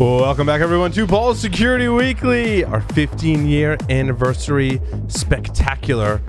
Welcome back, everyone, to Paul's Security Weekly, our 15-year anniversary spectacular.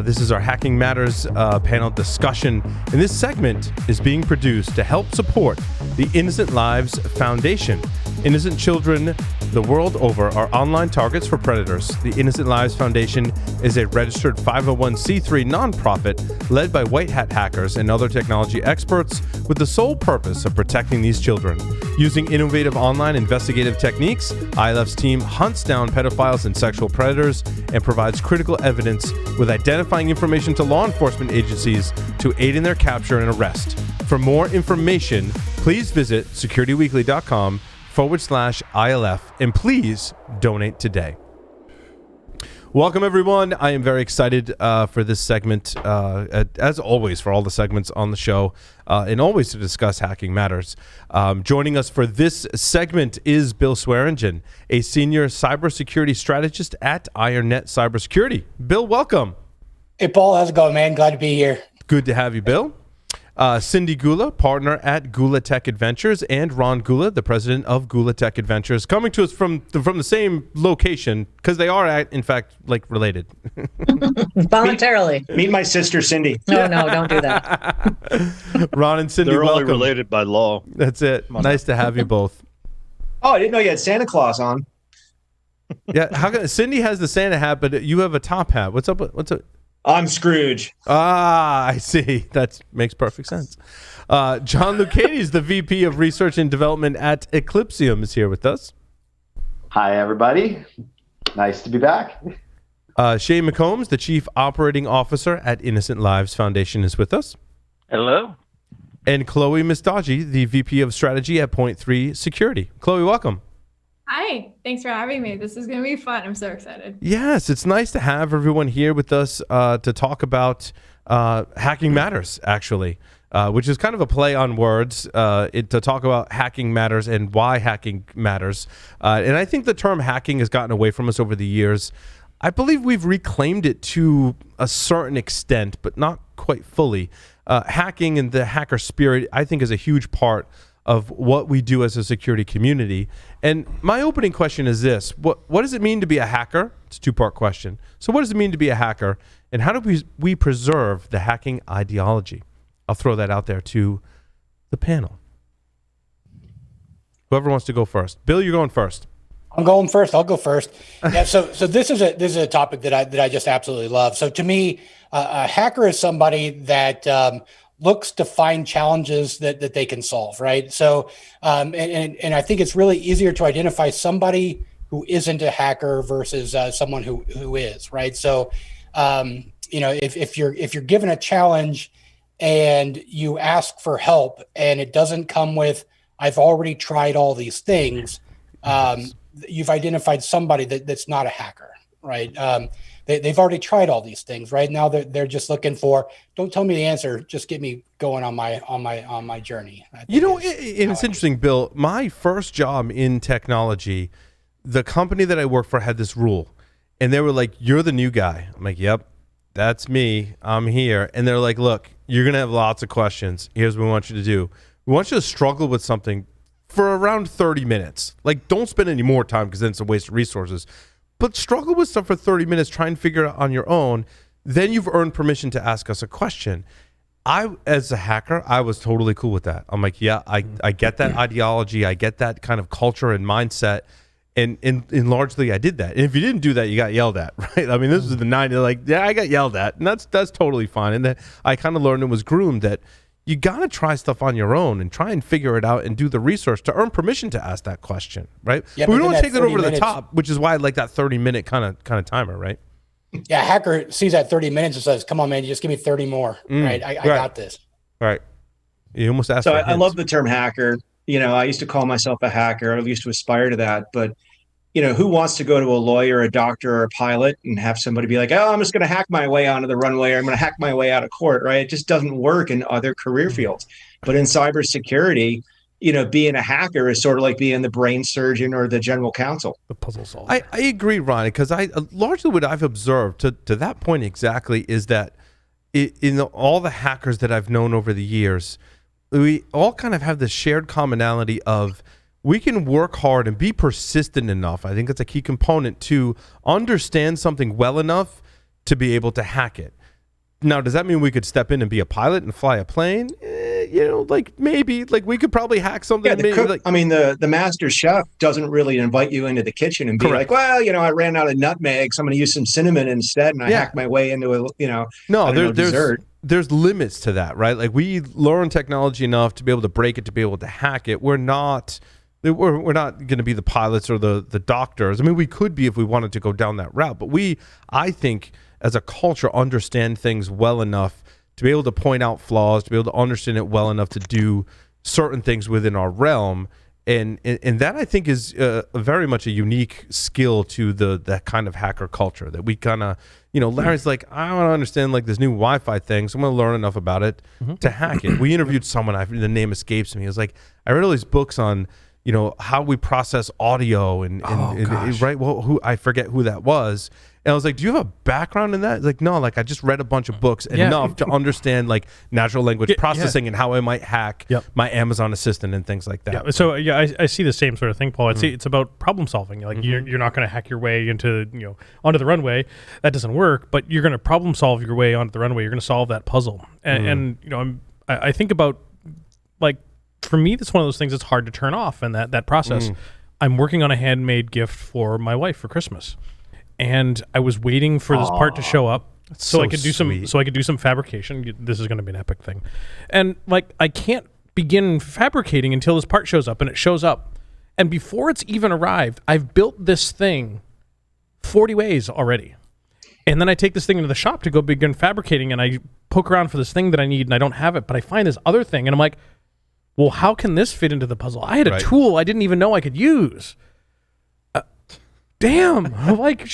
This is our Hacking Matters panel discussion, and this segment is being produced to help support the Innocent Lives Foundation. Innocent children the world over are online targets for predators. The Innocent Lives Foundation is a registered 501c3 nonprofit led by white hat hackers and other technology experts with the sole purpose of protecting these children. Using innovative online investigative techniques, ILF's team hunts down pedophiles and sexual predators and provides critical evidence with identifying information to law enforcement agencies to aid in their capture and arrest. For more information, please visit securityweekly.com/ILF, and please donate today. Welcome, everyone. I am very excited for this segment, as always, for all the segments on the show, and always to discuss Hacking Matters. Joining us for this segment is Bill Swearingen, a senior cybersecurity strategist at IronNet Cybersecurity. Bill, welcome. Hey, Paul. How's it going, man? Glad to be here. Good to have you, Bill. Cindy Gula, partner at Gula Tech Adventures, and Ron Gula, the president of Gula Tech Adventures, coming to us from the same location because they are, in fact, related. Voluntarily. Meet my sister, Cindy. No, don't do that. Ron and Cindy, they're welcome. only related by law. That's it. Nice to have you both. Oh, I didn't know you had Santa Claus on. Yeah, Cindy has the Santa hat, but you have a top hat. What's up? I'm Scrooge. Ah, I see. That makes perfect sense. John Lucchese, the VP of Research and Development at Eclipsium, is here with us. Hi, everybody. Nice to be back. Shay McCombs, the Chief Operating Officer at Innocent Lives Foundation, is with us. Hello. And Chloe Mistaji, the VP of Strategy at Point 3 Security. Chloe, welcome. Hi, thanks for having me. This is going to be fun. I'm so excited. Yes, it's nice to have everyone here with us to talk about Hacking Matters, actually, which is kind of a play on words, to talk about Hacking Matters and why hacking matters. And I think the term hacking has gotten away from us over the years. I believe we've reclaimed it to a certain extent, but not quite fully. Hacking and the hacker spirit, I think, is a huge part of what we do as a security community. And my opening question is this: what does it mean to be a hacker? It's a two-part question. So what does it mean to be a hacker, and how do we preserve the hacking ideology? I'll throw that out there to the panel. Whoever wants to go first. Bill, you're going first. I'm going first. I'll go first. Yeah. So this is a topic that I just absolutely love. So to me, a hacker is somebody that looks to find challenges that they can solve, right? So, and I think it's really easier to identify somebody who isn't a hacker versus someone who is, right? So, if you're given a challenge and you ask for help and it doesn't come with, I've already tried all these things, you've identified somebody that's not a hacker, right? They've already tried all these things, right? Now they're just looking for, don't tell me the answer, just get me going on my journey. It's interesting, Bill. My first job in technology, the company that I worked for had this rule, and they were like, "You're the new guy." I'm like, "Yep, that's me. I'm here." And they're like, "Look, you're gonna have lots of questions. Here's what we want you to do. We want you to struggle with something for around 30 minutes. Like, don't spend any more time because then it's a waste of resources. But struggle with stuff for 30 minutes, try and figure it out on your own. Then you've earned permission to ask us a question." As a hacker, I was totally cool with that. I'm like, yeah, I get that ideology. I get that kind of culture and mindset. And largely I did that. And if you didn't do that, you got yelled at, right? I mean, this was the 90s. Like, yeah, I got yelled at. And that's totally fine. And then I kind of learned and was groomed that you got to try stuff on your own and try and figure it out and do the research to earn permission to ask that question, right? Yeah, but we don't take that over minutes, the top, which is why I like that 30-minute kind of timer, right? Yeah, hacker sees that 30 minutes and says, "Come on, man, you just give me 30 more, right? I got this." Right. You almost asked. So I love the term hacker. I used to call myself a hacker. I used to aspire to that. But, who wants to go to a lawyer, a doctor, or a pilot and have somebody be like, "Oh, I'm just going to hack my way onto the runway, or I'm going to hack my way out of court," right? It just doesn't work in other career fields. But in cybersecurity, being a hacker is sort of like being the brain surgeon or the general counsel. The puzzle solver. I agree, Ron, because largely what I've observed to that point exactly is that in all the hackers that I've known over the years, we all kind of have this shared commonality of we can work hard and be persistent enough. I think that's a key component to understand something well enough to be able to hack it. Now, does that mean we could step in and be a pilot and fly a plane? Like maybe, like we could probably hack something. Yeah, maybe, like, the master chef doesn't really invite you into the kitchen and be Correct. like, well, I ran out of nutmeg, so I'm going to use some cinnamon instead, and I hacked my way into a dessert. There's limits to that, right? Like we learn technology enough to be able to break it, to be able to hack it. We're not going to be the pilots or the doctors. I mean, we could be if we wanted to go down that route, but I think, as a culture, understand things well enough to be able to point out flaws, to be able to understand it well enough to do certain things within our realm. And that, I think, is very much a unique skill to that kind of hacker culture, that we kind of, Larry's like, I want to understand like this new Wi-Fi thing, so I'm going to learn enough about it to hack it. We interviewed someone, the name escapes me. He was like, I read all these books on, how we process audio and right? Well, I forget who that was. And I was like, do you have a background in that? He's like, no, like I just read a bunch of books enough to understand like natural language processing and how I might hack my Amazon Assistant and things like that. Yeah. So I see the same sort of thing, Paul. It's about problem solving. Like you're not going to hack your way into, onto the runway. That doesn't work, but you're going to problem solve your way onto the runway. You're going to solve that puzzle. And I think about, like, for me, that's one of those things that's hard to turn off in that process. I'm working on a handmade gift for my wife for Christmas. And I was waiting for this part to show up so I could do some fabrication. This is going to be an epic thing. And like I can't begin fabricating until this part shows up, and it shows up. And before it's even arrived, I've built this thing 40 ways already. And then I take this thing into the shop to go begin fabricating, and I poke around for this thing that I need, and I don't have it, but I find this other thing, and I'm like, well, how can this fit into the puzzle? I had a tool I didn't even know I could use. Damn. I'm like,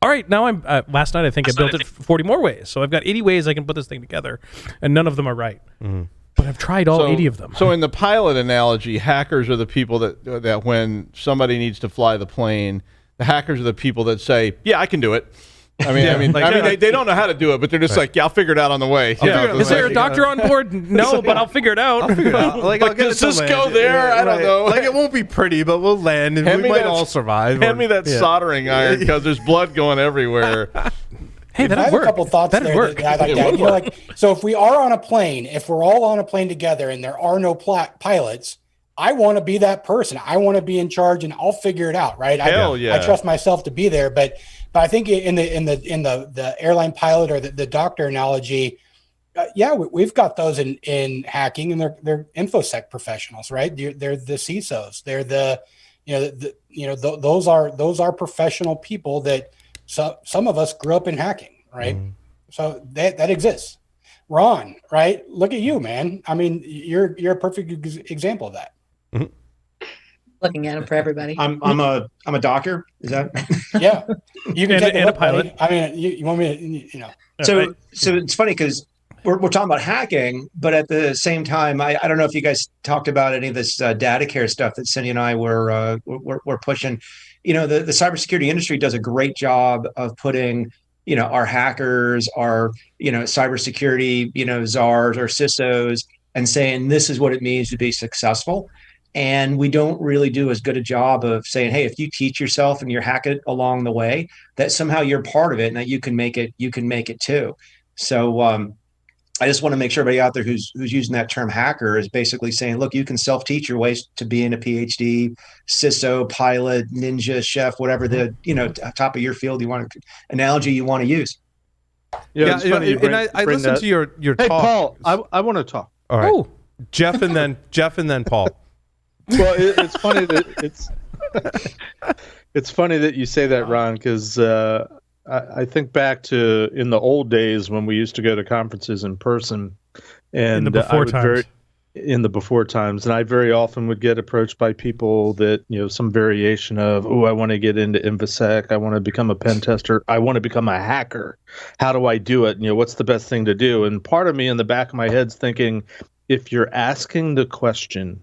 all right, now I'm, last night I think I built it 40 more ways. So I've got 80 ways I can put this thing together, and none of them are right. But I've tried all 80 of them. So in the pilot analogy, hackers are the people that when somebody needs to fly the plane, the hackers are the people that say, yeah, I can do it. They don't know how to do it, but they're just like, yeah, I'll figure it out on the way. Is there a doctor on board? No, but I'll figure it out. Like, does this go there? I don't know. Like, it won't be pretty, but we'll land, and we might all survive. Hand me that soldering iron, because there's blood going everywhere. Hey, I have a couple thoughts there that I'd like to add. So if we are on a plane, if we're all on a plane together and there are no pilots, I want to be that person. I want to be in charge, and I'll figure it out, right? I trust myself to be there, but I think in the airline pilot or the doctor analogy, we've got those in hacking, and they're infosec professionals, right? They're the CISOs. They're those are professional people that some of us grew up in hacking, right? So that exists. Ron, right? Look at you, man. I mean, you're a perfect example of that. Looking at him for everybody. I'm a doctor. Is that? Yeah, you can take a pilot. I mean, you want me to, So it's funny because we're talking about hacking, but at the same time, I don't know if you guys talked about any of this data care stuff that Cindy and I were pushing. The cybersecurity industry does a great job of putting, our hackers, our, cybersecurity, czars or CISOs, and saying this is what it means to be successful. And we don't really do as good a job of saying, hey, if you teach yourself and you hack it along the way, that somehow you're part of it and that you can make it too. So I just want to make sure everybody out there who's using that term hacker is basically saying, look, you can self-teach your ways to being a PhD, CISO, pilot, ninja, chef, whatever the, top of your field analogy you want to use. Yeah, I listened to your Hey, talk. Paul, I want to talk. All right. Oh. Jeff and then Paul. Well, it's funny that it's funny that you say that, Ron, because I think back to in the old days when we used to go to conferences in person, and in the before times, and I very often would get approached by people that some variation of, I want to get into InfoSec, I want to become a pen tester, I want to become a hacker. How do I do it? What's the best thing to do? And part of me in the back of my head's thinking, if you're asking the question,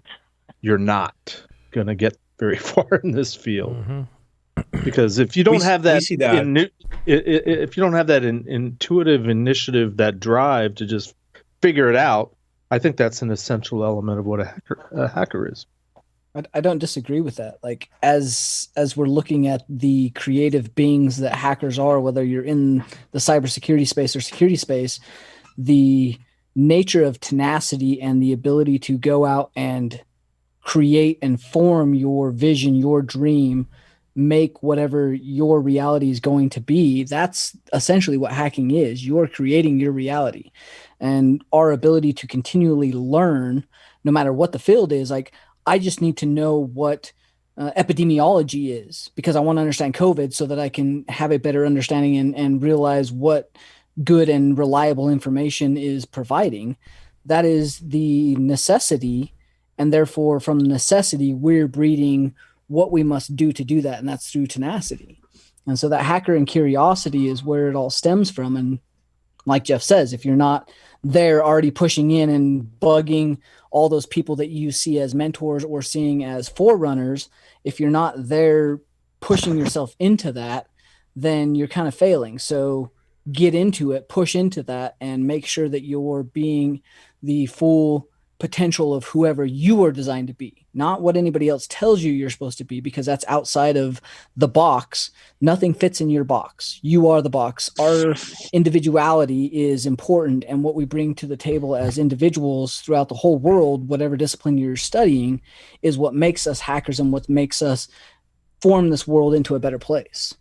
you're not going to get very far in this field. Because if you don't have that, if you don't have that intuitive initiative, that drive to just figure it out, I think that's an essential element of what a hacker is. I don't disagree with that. Like as we're looking at the creative beings that hackers are, whether you're in the cybersecurity space or security space, the nature of tenacity and the ability to go out and create and form your vision, your dream, make whatever your reality is going to be. That's essentially what hacking is. You're creating your reality. And our ability to continually learn, no matter what the field is, like I just need to know what epidemiology is because I want to understand COVID so that I can have a better understanding and realize what good and reliable information is providing. That is the necessity. And therefore, from the necessity, we're breeding what we must do to do that. And that's through tenacity. And so that hacker and curiosity is where it all stems from. And like Jeff says, if you're not there already pushing in and bugging all those people that you see as mentors or seeing as forerunners, if you're not there pushing yourself into that, then you're kind of failing. So get into it, push into that, and make sure that you're being the full potential of whoever you are designed to be, not what anybody else tells you you're supposed to be, because that's outside of the box. Nothing fits in your box. You are the box. Our individuality is important, and what we bring to the table as individuals throughout the whole world, whatever discipline you're studying, is what makes us hackers and what makes us form this world into a better place.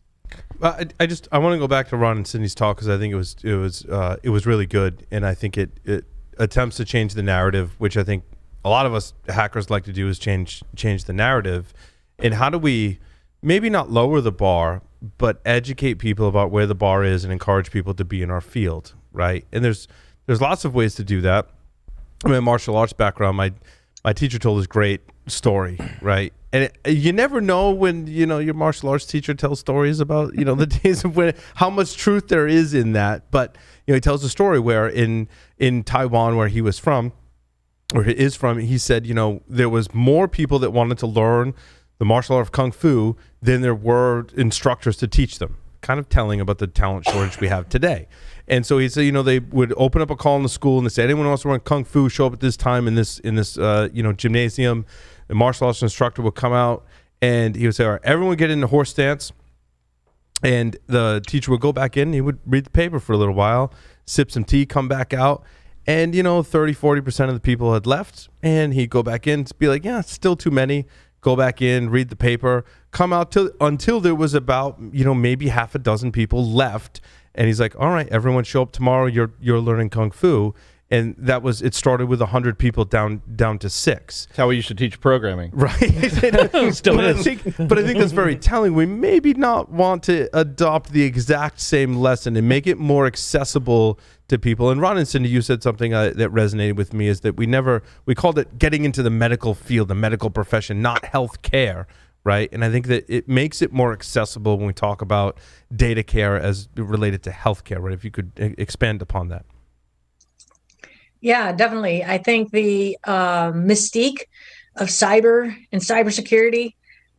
I want to go back to Ron and Sydney's talk because I think it was really good, and I think it attempts to change the narrative, which I think a lot of us hackers like to do, is change the narrative. And how do we maybe not lower the bar, but educate people about where the bar is and encourage people to be in our field, right? And there's lots of ways to do that. I mean, martial arts background, my teacher told this great story, right? And you never know when, your martial arts teacher tells stories about, the days of when, how much truth there is in that. But, he tells a story where in Taiwan, where he was from, or he is from, he said, there was more people that wanted to learn the martial art of Kung Fu than there were instructors to teach them. Kind of telling about the talent shortage we have today. And so he said, they would open up a call in the school and they say, anyone wants to learn Kung Fu, show up at this time in this gymnasium. The martial arts instructor would come out and he would say, all right, everyone get in the horse stance. And the teacher would go back in, he would read the paper for a little while, sip some tea, come back out. And, 30-40% of the people had left. And he'd go back in, be like, yeah, still too many. Go back in, read the paper, come out until there was about, maybe half a dozen people left. And he's like, all right, everyone show up tomorrow. You're learning Kung Fu. And it started with 100 people down to 6. That's how we used to teach programming. Right. Still is. But I think that's very telling. We maybe not want to adopt the exact same lesson and make it more accessible to people. And Ron and Cindy, you said something that resonated with me, is that we called it getting into the medical field, the medical profession, not health care. Right. And I think that it makes it more accessible when we talk about data care as related to healthcare. Right. If you could expand upon that. Yeah, definitely. I think the mystique of cyber and cybersecurity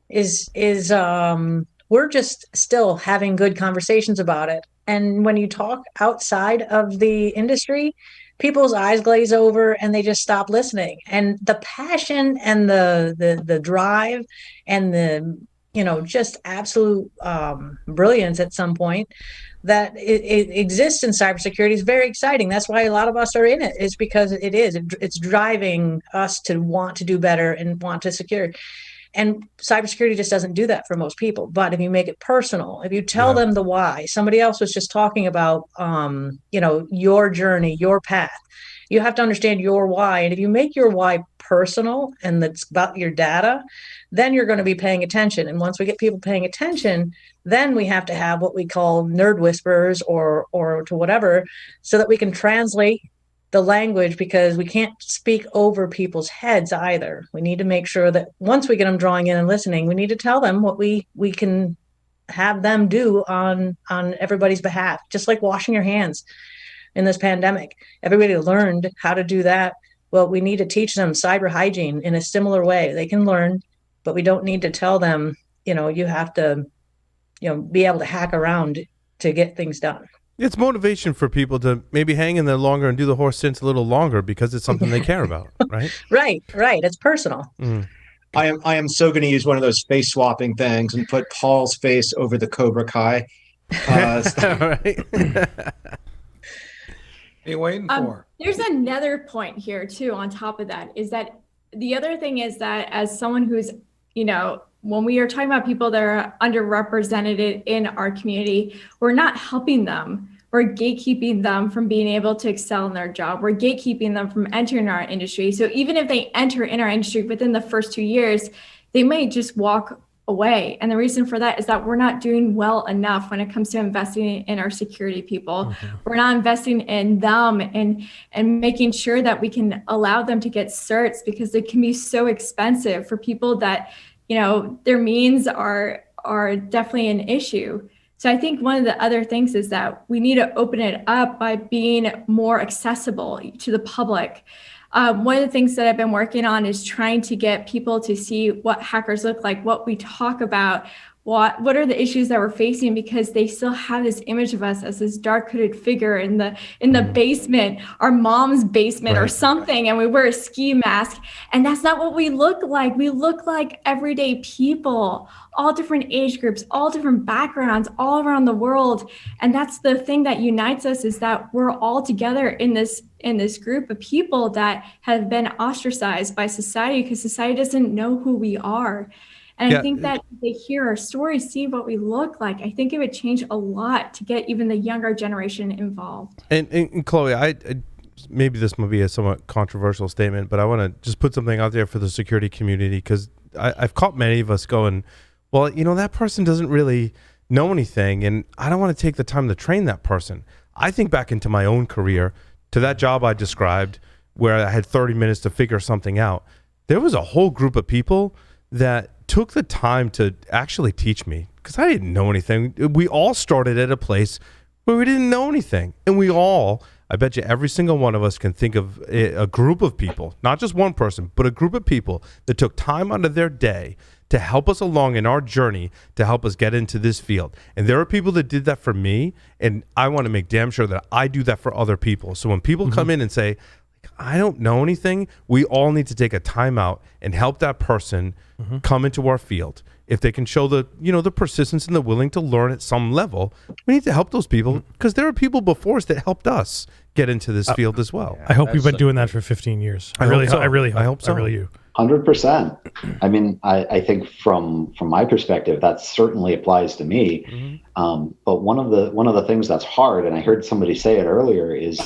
is we're just still having good conversations about it. And when you talk outside of the industry, people's eyes glaze over and they just stop listening. And the passion and the drive and the just absolute brilliance at some point that it exists in cybersecurity is very exciting. That's why a lot of us are in it. It's because it's driving us to want to do better and want to secure. And cybersecurity just doesn't do that for most people. But if you make it personal, if you tell them the why, somebody else was just talking about, your journey, your path. You have to understand your why. And if you make your why personal and that's about your data, then you're going to be paying attention. And once we get people paying attention, then we have to have what we call nerd whispers or to whatever, so that we can translate the language, because we can't speak over people's heads either. We need to make sure that once we get them drawing in and listening, we need to tell them what we can have them do on everybody's behalf, just like washing your hands in this pandemic. Everybody learned how to do that. Well, we need to teach them cyber hygiene in a similar way. They can learn, but we don't need to tell them, you have to, be able to hack around to get things done. It's motivation for people to maybe hang in there longer and do the horse stance a little longer because it's something they care about, right? Right. It's personal. I am so going to use one of those face swapping things and put Paul's face over the Cobra Kai. Hey, waiting for. There's another point here too. On top of that, is that the other thing is that as someone who's, when we are talking about people that are underrepresented in our community, we're not helping them. We're gatekeeping them from being able to excel in their job. We're gatekeeping them from entering our industry. So even if they enter in our industry within the first 2 years, they might just walk away. And the reason for that is that we're not doing well enough when it comes to investing in our security people. Mm-hmm. We're not investing in them and making sure that we can allow them to get certs, because it can be so expensive for people that, their means are definitely an issue. So I think one of the other things is that we need to open it up by being more accessible to the public. One of the things that I've been working on is trying to get people to see what hackers look like, what we talk about, what are the issues that we're facing, because they still have this image of us as this dark hooded figure in the basement, our mom's basement or something, and we wear a ski mask. And that's not what we look like. We look like everyday people, all different age groups, all different backgrounds, all around the world. And that's the thing that unites us, is that we're all together in this group of people that have been ostracized by society, because society doesn't know who we are. And I think that if they hear our stories, see what we look like, I think it would change a lot to get even the younger generation involved. And Chloe, I maybe this might be a somewhat controversial statement, but I want to just put something out there for the security community, because I've caught many of us going, well, that person doesn't really know anything, and I don't want to take the time to train that person. I think back into my own career, to that job I described, where I had 30 minutes to figure something out. There was a whole group of people that took the time to actually teach me, because I didn't know anything. We all started at a place where we didn't know anything. And I bet you every single one of us can think of a group of people, not just one person, but a group of people that took time out of their day to help us along in our journey, to help us get into this field. And there are people that did that for me, and I want to make damn sure that I do that for other people. So when people come in and say, I don't know anything, we all need to take a time out and help that person come into our field. If they can show the persistence and the willing to learn at some level, we need to help those people, because there are people before us that helped us get into this field as well. I hope you've been doing that for 15 years. I really hope so. I really do. 100%. I mean, I think from my perspective, that certainly applies to me. But one of the things that's hard, and I heard somebody say it earlier, is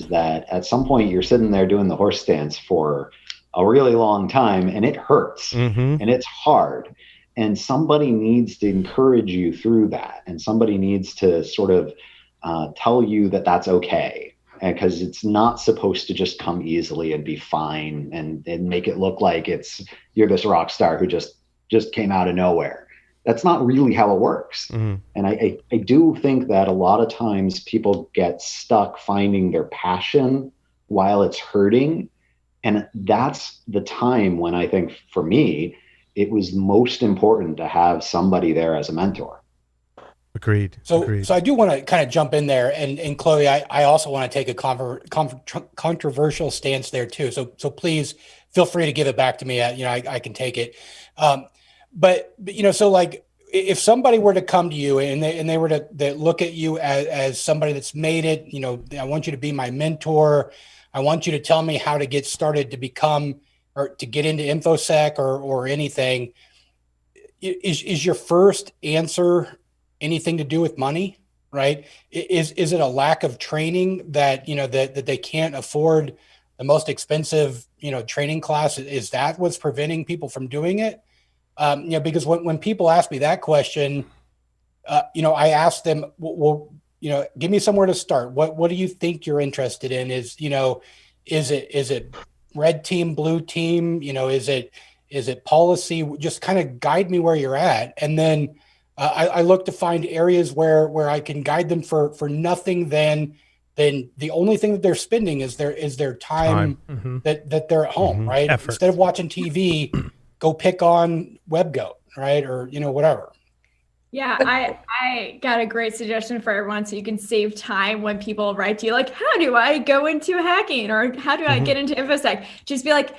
that at some point you're sitting there doing the horse stance for a really long time, and it hurts and it's hard. And somebody needs to encourage you through that. And somebody needs to sort of tell you that that's okay. Because it's not supposed to just come easily and be fine and make it look like you're this rock star who just came out of nowhere. That's not really how it works. And I do think that a lot of times people get stuck finding their passion while it's hurting. And that's the time when I think, for me, it was most important to have somebody there as a mentor. Agreed. So I do want to kind of jump in there, and Chloe, I also want to take a controversial stance there too. So please feel free to give it back to me. I can take it. But so like, if somebody were to come to you and they were to look at you as somebody that's made it, I want you to be my mentor. I want you to tell me how to get started to become or to get into InfoSec or anything. Is your first answer anything to do with money, right? Is it a lack of training that they can't afford the most expensive training class? Is that what's preventing people from doing it? Because when people ask me that question, I ask them, well, give me somewhere to start. What do you think you're interested in? Is it red team, blue team? Is it policy? Just kind of guide me where you're at, and then I look to find areas where I can guide them for nothing than the only thing that they're spending is their time. that they're at home, right? Effort. Instead of watching TV, go pick on WebGoat, right? Or whatever. Yeah, I got a great suggestion for everyone, so you can save time when people write to you like, how do I go into hacking, or how do I get into InfoSec? Just be like,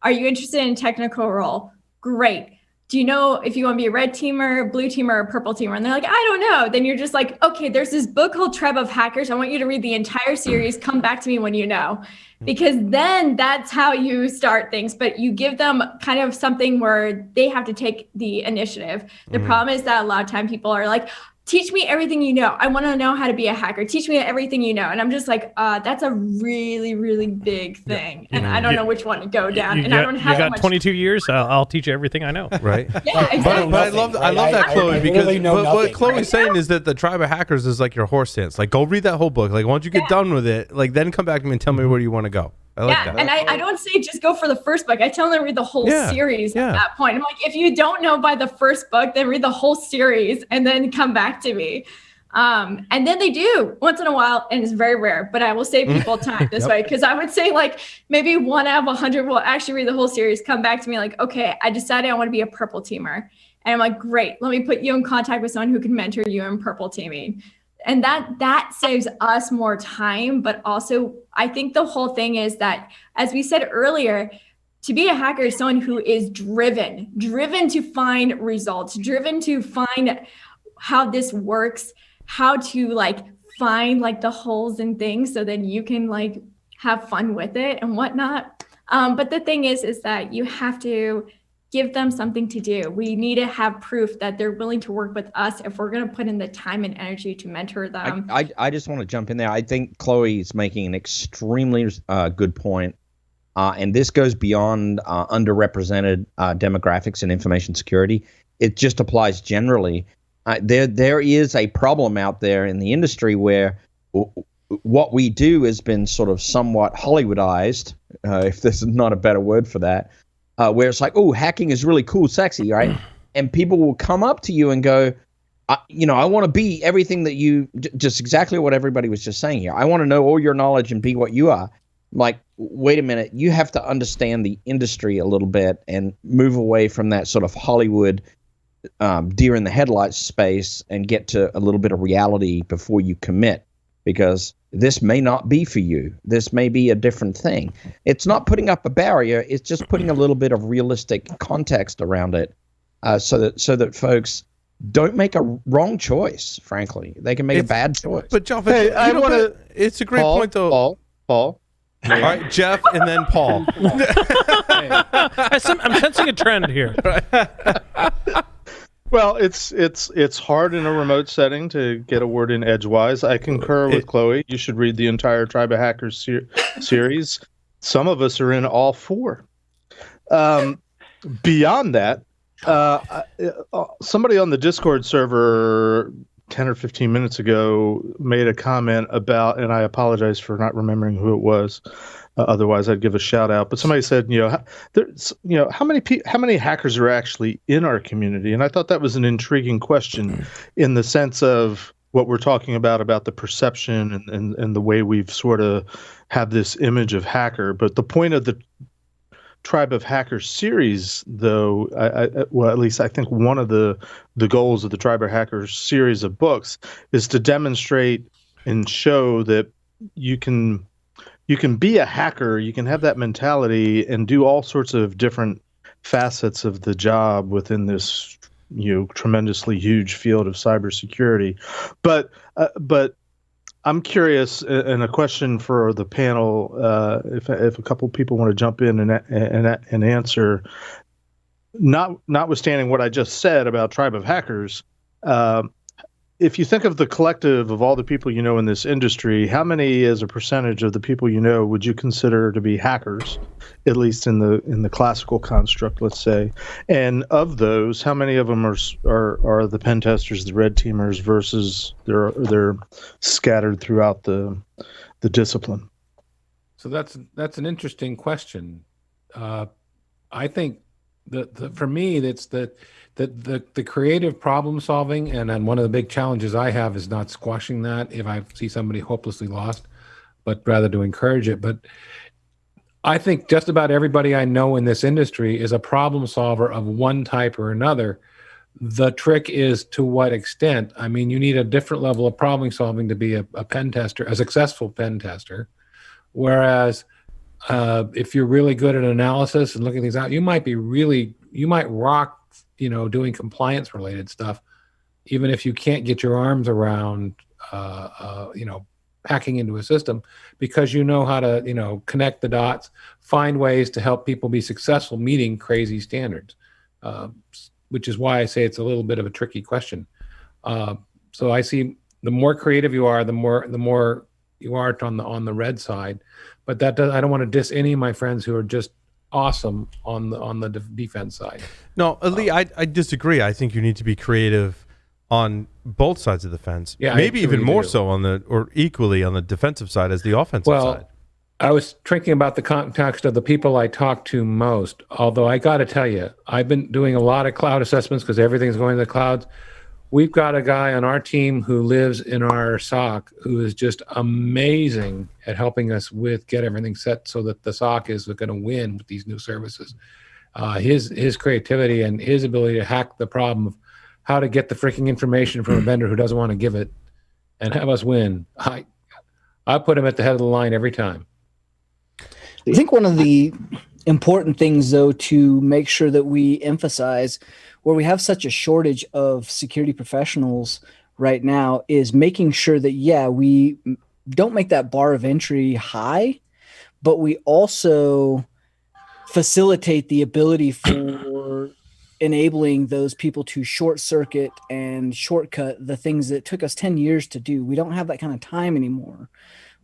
are you interested in technical role? great. Do you know if you want to be a red teamer, blue teamer, or purple teamer? And they're like, I don't know. Then you're just like, okay, there's this book called Tribe of Hackers. I want you to read the entire series. Come back to me when you know, because then that's how you start things. But you give them kind of something where they have to take the initiative. The problem is that a lot of time people are like, teach me everything you know. I want to know how to be a hacker. Teach me everything you know. And I'm just like, that's a really, really big thing. And I don't know which one to go down. And I don't have you got 22 years. I'll teach you everything I know. Right. Yeah, exactly. But I love that, Chloe, because what Chloe's right? saying is that the Tribe of Hackers is like your horse stance. Like, go read that whole book. Like, once you get done with it, like, then come back to me and tell me where you want to go. I like that. And I don't say just go for the first book. I tell them to read the whole series at that point. I'm like, if you don't know by the first book, then read the whole series and then come back to me. And then they do once in a while, and it's very rare, but I will save people time this way, because I would say like maybe 1 out of 100 will actually read the whole series, come back to me like, okay, I decided I want to be a purple teamer. And I'm like, great, let me put you in contact with someone who can mentor you in purple teaming. And that saves us more time. But also, I think the whole thing is that, as we said earlier, to be a hacker is someone who is driven to find results, driven to find how this works, how to like find like the holes in things so then you can like have fun with it and whatnot. But the thing is that you have to give them something to do. We need to have proof that they're willing to work with us if we're going to put in the time and energy to mentor them. I just want to jump in there. I think Chloe is making an extremely good point. And this goes beyond underrepresented demographics and information security. It just applies generally. There is a problem out there in the industry where what we do has been sort of somewhat Hollywoodized, if this is not a better word for that, where it's like, oh, hacking is really cool, sexy, right? And people will come up to you and go, I want to be everything that you, just exactly what everybody was just saying here. I want to know all your knowledge and be what you are. Like, wait a minute, you have to understand the industry a little bit and move away from that sort of Hollywood deer in the headlights space and get to a little bit of reality before you commit, because this may not be for you. This may be a different thing. It's not putting up a barrier. It's just putting a little bit of realistic context around it, so that folks don't make a wrong choice. Frankly, they can make a bad choice. But Jeff, I want to. It's a great point, though. Paul. All right, Jeff, and then Paul. I'm sensing a trend here. Well, it's hard in a remote setting to get a word in edgewise. I concur with Chloe. You should read the entire Tribe of Hackers series. Some of us are in all 4. Beyond that, somebody on the Discord server 10 or 15 minutes ago made a comment about, and I apologize for not remembering who it was. Otherwise, I'd give a shout out. But somebody said, how many hackers are actually in our community? And I thought that was an intriguing question, in the sense of what we're talking about the perception and the way we've sort of have this image of hacker. But the point of the Tribe of Hackers series, though, well, at least I think one of the goals of the Tribe of Hackers series of books is to demonstrate and show that you can be a hacker, you can have that mentality and do all sorts of different facets of the job within this, tremendously huge field of cybersecurity. But I'm curious, and a question for the panel, if a couple people want to jump in and answer, notwithstanding what I just said about Tribe of Hackers, if you think of the collective of all the people you know in this industry, how many as a percentage of the people you know would you consider to be hackers, at least in the classical construct, let's say? And of those, how many of them are the pen testers, the red teamers, versus they're scattered throughout the discipline? So that's an interesting question. I think for me, that's the creative problem solving, and then one of the big challenges I have is not squashing that if I see somebody hopelessly lost, but rather to encourage it. But I think just about everybody I know in this industry is a problem solver of one type or another. The trick is to what extent. I mean, you need a different level of problem solving to be a pen tester, a successful pen tester. Whereas if you're really good at analysis and looking things out, you might be really you might rock, doing compliance related stuff, even if you can't get your arms around, hacking into a system, because you know how to, connect the dots, find ways to help people be successful meeting crazy standards, which is why I say it's a little bit of a tricky question. So I see the more creative you are, the more you are on the red side, but I don't want to diss any of my friends who are just awesome on the defense side. No, Lee, I disagree. I think you need to be creative on both sides of the fence. Yeah, maybe even more so or equally on the defensive side as the offensive side. I was thinking about the context of the people I talk to most, although I got to tell you, I've been doing a lot of cloud assessments because everything's going to the clouds. We've got a guy on our team who lives in our SOC who is just amazing at helping us get everything set so that the SOC is going to win with these new services. His creativity and his ability to hack the problem of how to get the freaking information from a vendor who doesn't want to give it and have us win. I put him at the head of the line every time. I think one of the important things, though, to make sure that we emphasize where we have such a shortage of security professionals right now is making sure that, we don't make that bar of entry high, but we also facilitate the ability for enabling those people to short circuit and shortcut the things that took us 10 years to do. We don't have that kind of time anymore.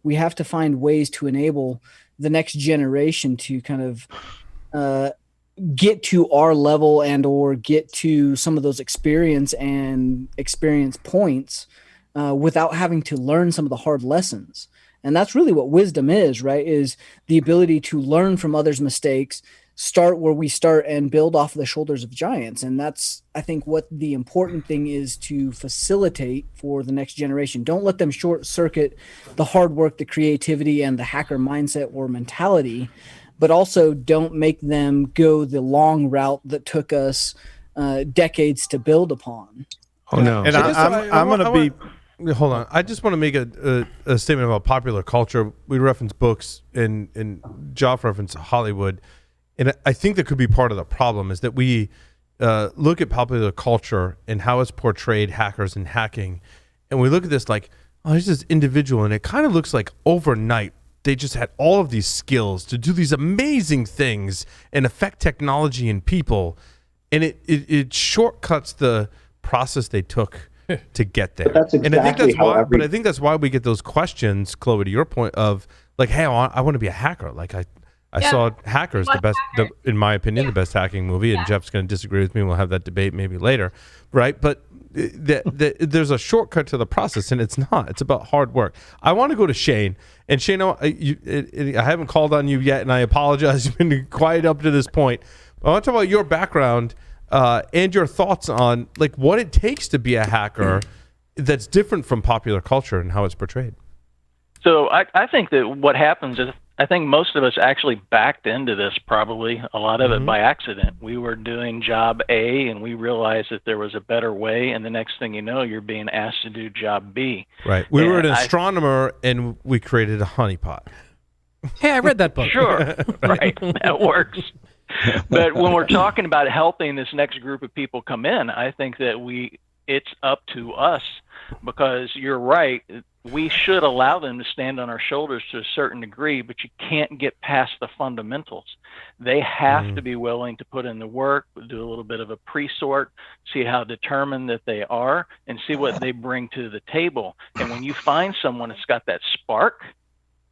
We have to find ways to enable the next generation to kind of get to our level and or get to some of those experience points without having to learn some of the hard lessons. And that's really what wisdom is, right? Is the ability to learn from others' mistakes, start where we start, and build off of the shoulders of giants. And that's, I think, what the important thing is to facilitate for the next generation. Don't let them short circuit the hard work, the creativity, and the hacker mindset or mentality, but also don't make them go the long route that took us decades to build upon. Oh, no. And I'm going to be... Hold on. I just want to make a statement about popular culture. We reference books and Joff reference Hollywood. And I think that could be part of the problem is that we look at popular culture and how it's portrayed hackers and hacking. And we look at this like, oh, here's this individual. And it kind of looks like overnight they just had all of these skills to do these amazing things and affect technology and people. And it shortcuts the process they took to get there. But that's exactly and I think that's how why. But I think that's why we get those questions, Chloe, to your point of like, hey, I want to be a hacker. Like I saw Hackers, in my opinion, the best hacking movie, and Jeff's going to disagree with me. We'll have that debate maybe later, right? But there's a shortcut to the process, and it's not. It's about hard work. I want to go to Shane, and Shane, I haven't called on you yet, and I apologize. You've been quiet up to this point. I want to talk about your background and your thoughts on like what it takes to be a hacker that's different from popular culture and how it's portrayed. So I think that what happens is I think most of us actually backed into this, probably a lot of it by accident. We were doing job A and we realized that there was a better way, and the next thing you know, you're being asked to do job B. Right. We were an astronomer and we created a honeypot. Hey, I read that book. Sure. Right. That works. But when we're talking about helping this next group of people come in, I think that it's up to us, because you're right. We should allow them to stand on our shoulders to a certain degree, but you can't get past the fundamentals. They have to be willing to put in the work, do a little bit of a pre-sort, see how determined that they are, and see what they bring to the table. And when you find someone that's got that spark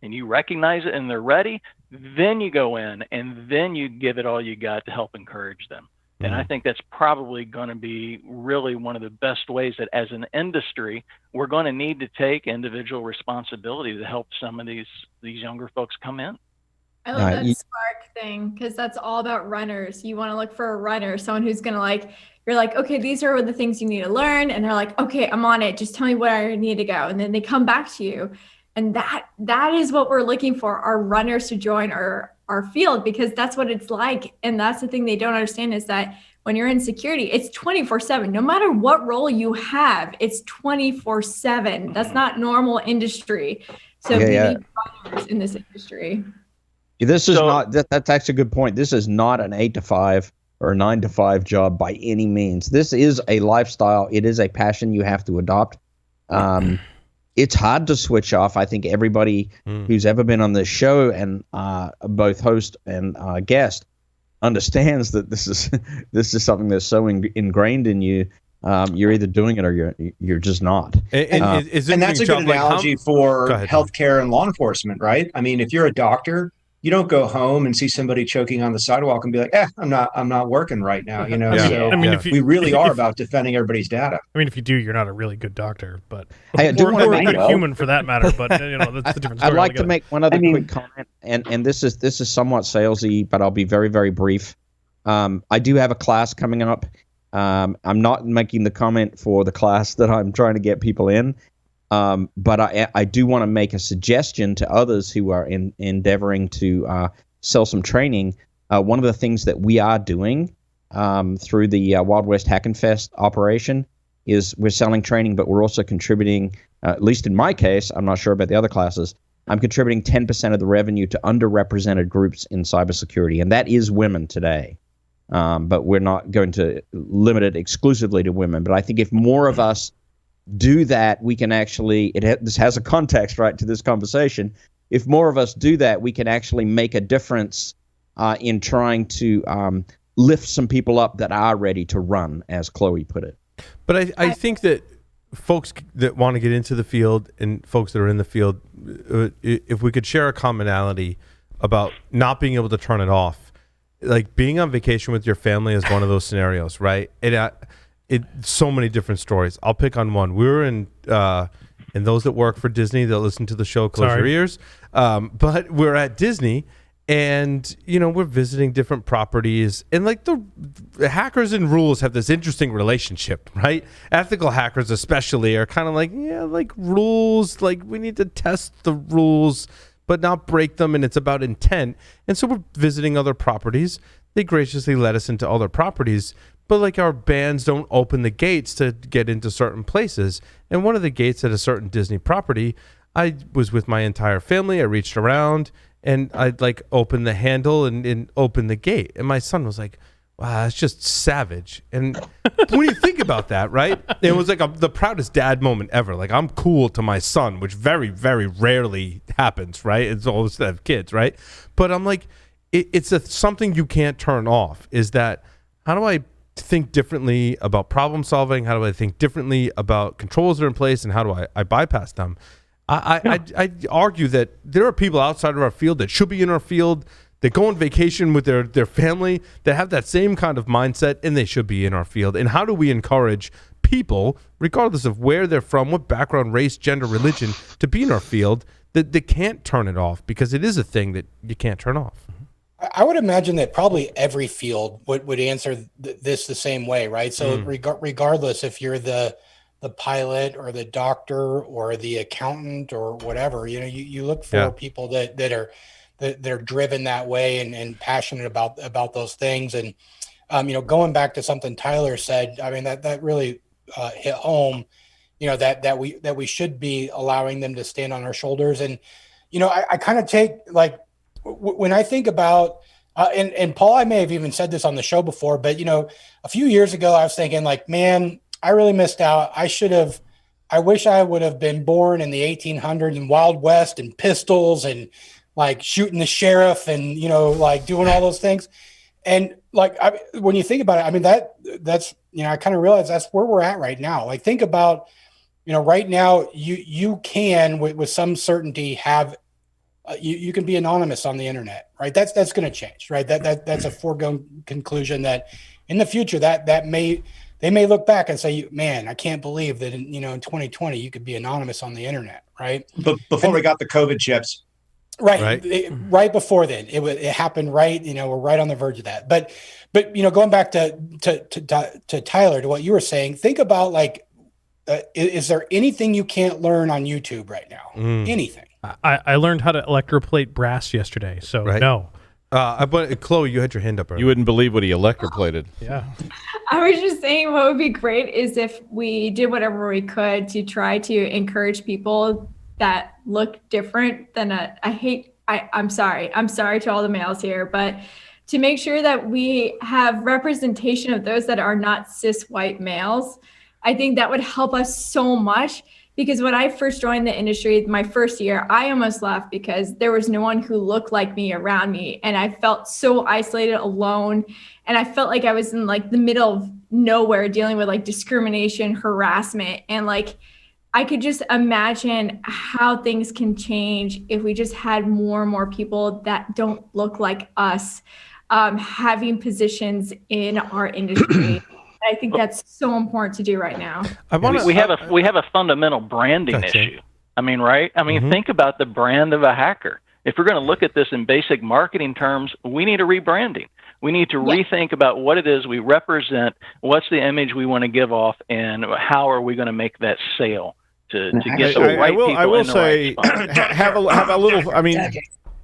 and you recognize it and they're ready, then you go in and then you give it all you got to help encourage them. And I think that's probably going to be really one of the best ways that as an industry, we're going to need to take individual responsibility to help some of these younger folks come in. I love that spark thing, because that's all about runners. You want to look for a runner, someone who's going to you're like, okay, these are the things you need to learn. And they're like, okay, I'm on it. Just tell me where I need to go. And then they come back to you. And that is what we're looking for, our runners to join our field, because that's what it's like. And that's the thing they don't understand, is that when you're in security, it's 24/7. No matter what role you have, it's 24/7. That's not normal industry. So we need runners in this industry. This is not, that's actually a good point. This is not an 8 to 5 or a 9-to-5 job by any means. This is a lifestyle. It is a passion you have to adopt. It's hard to switch off. I think everybody who's ever been on this show, and both host and guest, understands that this is something that's so ingrained in you. You're either doing it or you're just not. And that's a good analogy for healthcare and law enforcement, right? I mean, if you're a doctor, you don't go home and see somebody choking on the sidewalk and be like, I'm not working right now. You know, so I mean, we really are about defending everybody's data. I mean, if you do, you're not a really good doctor, but I do want to make a human for that matter. But that's the difference. I'd like to make one other quick comment, and this is somewhat salesy, but I'll be very, very brief. I do have a class coming up. I'm not making the comment for the class that I'm trying to get people in. But I do want to make a suggestion to others who are endeavoring to sell some training. One of the things that we are doing through the Wild West Hack and Fest operation is we're selling training, but we're also contributing, at least in my case, I'm not sure about the other classes, I'm contributing 10% of the revenue to underrepresented groups in cybersecurity, and that is women today. But we're not going to limit it exclusively to women. But I think if more of us do that, we can actually, this has a context, right, to this conversation. If more of us do that, we can actually make a difference in trying to lift some people up that are ready to run, as Chloe put it. But I think that folks that want to get into the field and folks that are in the field, if we could share a commonality about not being able to turn it off, like being on vacation with your family is one of those scenarios, right? So many different stories. I'll pick on one. We were in, and those that work for Disney that listen to the show, close your ears. But we're at Disney, and we're visiting different properties, and like the hackers and rules have this interesting relationship, right? Ethical hackers especially are kind of like, like rules, like we need to test the rules, but not break them, and it's about intent. And so we're visiting other properties. They graciously let us into other properties. But like our bans don't open the gates to get into certain places. And one of the gates at a certain Disney property, I was with my entire family. I reached around and I'd like open the handle and open the gate. And my son was like, wow, that's just savage. And when you think about that, right? It was like the proudest dad moment ever. Like I'm cool to my son, which very, very rarely happens, right? It's always to have kids, right? But I'm like, it's something you can't turn off, is that how do I think differently about problem solving? How do I think differently about controls that are in place, and how do I bypass them? I argue that there are people outside of our field that should be in our field, that go on vacation with their family, that have that same kind of mindset, and they should be in our field. And how do we encourage people, regardless of where they're from, what background, race, gender, religion, to be in our field, that they can't turn it off, because it is a thing that you can't turn off? I would imagine that probably every field would answer this the same way, right? So regardless if you're the pilot or the doctor or the accountant or whatever, you look for people that are driven that way and passionate about those things. And going back to something Tyler said, I mean that really hit home. That we should be allowing them to stand on our shoulders. And I kind of take like, when I think about, and Paul, I may have even said this on the show before, but a few years ago, I was thinking like, man, I really missed out. I wish I would have been born in the 1800s in Wild West and pistols and like shooting the sheriff and, like doing all those things. And like, when you think about it, I mean, that's, I kind of realize that's where we're at right now. Like, think about, right now you can with some certainty have, you can be anonymous on the internet, right? That's going to change, right? That's a foregone conclusion that in the future they may look back and say, man, I can't believe that in 2020 you could be anonymous on the internet, right? But before we got the COVID chips, right right before then, it happened, right? We're right on the verge of that. But going back to Tyler, to what you were saying, think about like, is there anything you can't learn on YouTube right now? Anything? I learned how to electroplate brass yesterday, so no. Chloe, you had your hand up earlier. You wouldn't believe what he electroplated. Yeah. I was just saying what would be great is if we did whatever we could to try to encourage people that look different than I'm sorry to all the males here, but to make sure that we have representation of those that are not cis white males. I think that would help us so much, because when I first joined the industry, my first year, I almost left because there was no one who looked like me around me. And I felt so isolated, alone. And I felt like I was in like the middle of nowhere dealing with like discrimination, harassment, and like, I could just imagine how things can change if we just had more and more people that don't look like us having positions in our industry. I think that's so important to do right now. We have a fundamental branding issue. I mean, right? I mean, think about the brand of a hacker. If we're going to look at this in basic marketing terms, we need a rebranding. We need to rethink about what it is we represent, what's the image we want to give off, and how are we going to make that sale to get the right people I will in the say, right spot. have a little. I mean,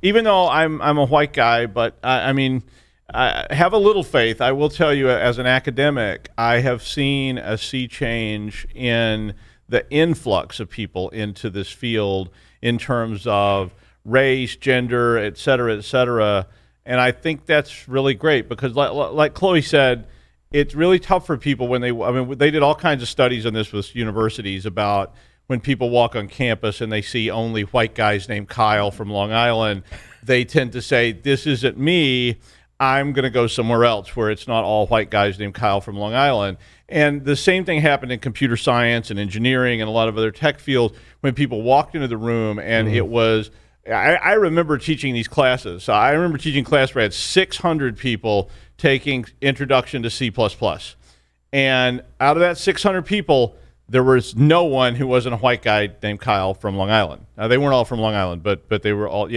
even though I'm a white guy, but I mean, have a little faith. I will tell you, as an academic, I have seen a sea change in the influx of people into this field in terms of race, gender, et cetera, and I think that's really great because, like Chloe said, it's really tough for people when they did all kinds of studies on this with universities about when people walk on campus and they see only white guys named Kyle from Long Island, they tend to say, this isn't me, I'm going to go somewhere else where it's not all white guys named Kyle from Long Island. And the same thing happened in computer science and engineering and a lot of other tech fields when people walked into the room and it was, I remember teaching these classes. So I remember teaching class where I had 600 people taking Introduction to C++. And out of that 600 people, there was no one who wasn't a white guy named Kyle from Long Island. They weren't all from Long Island, but they were all,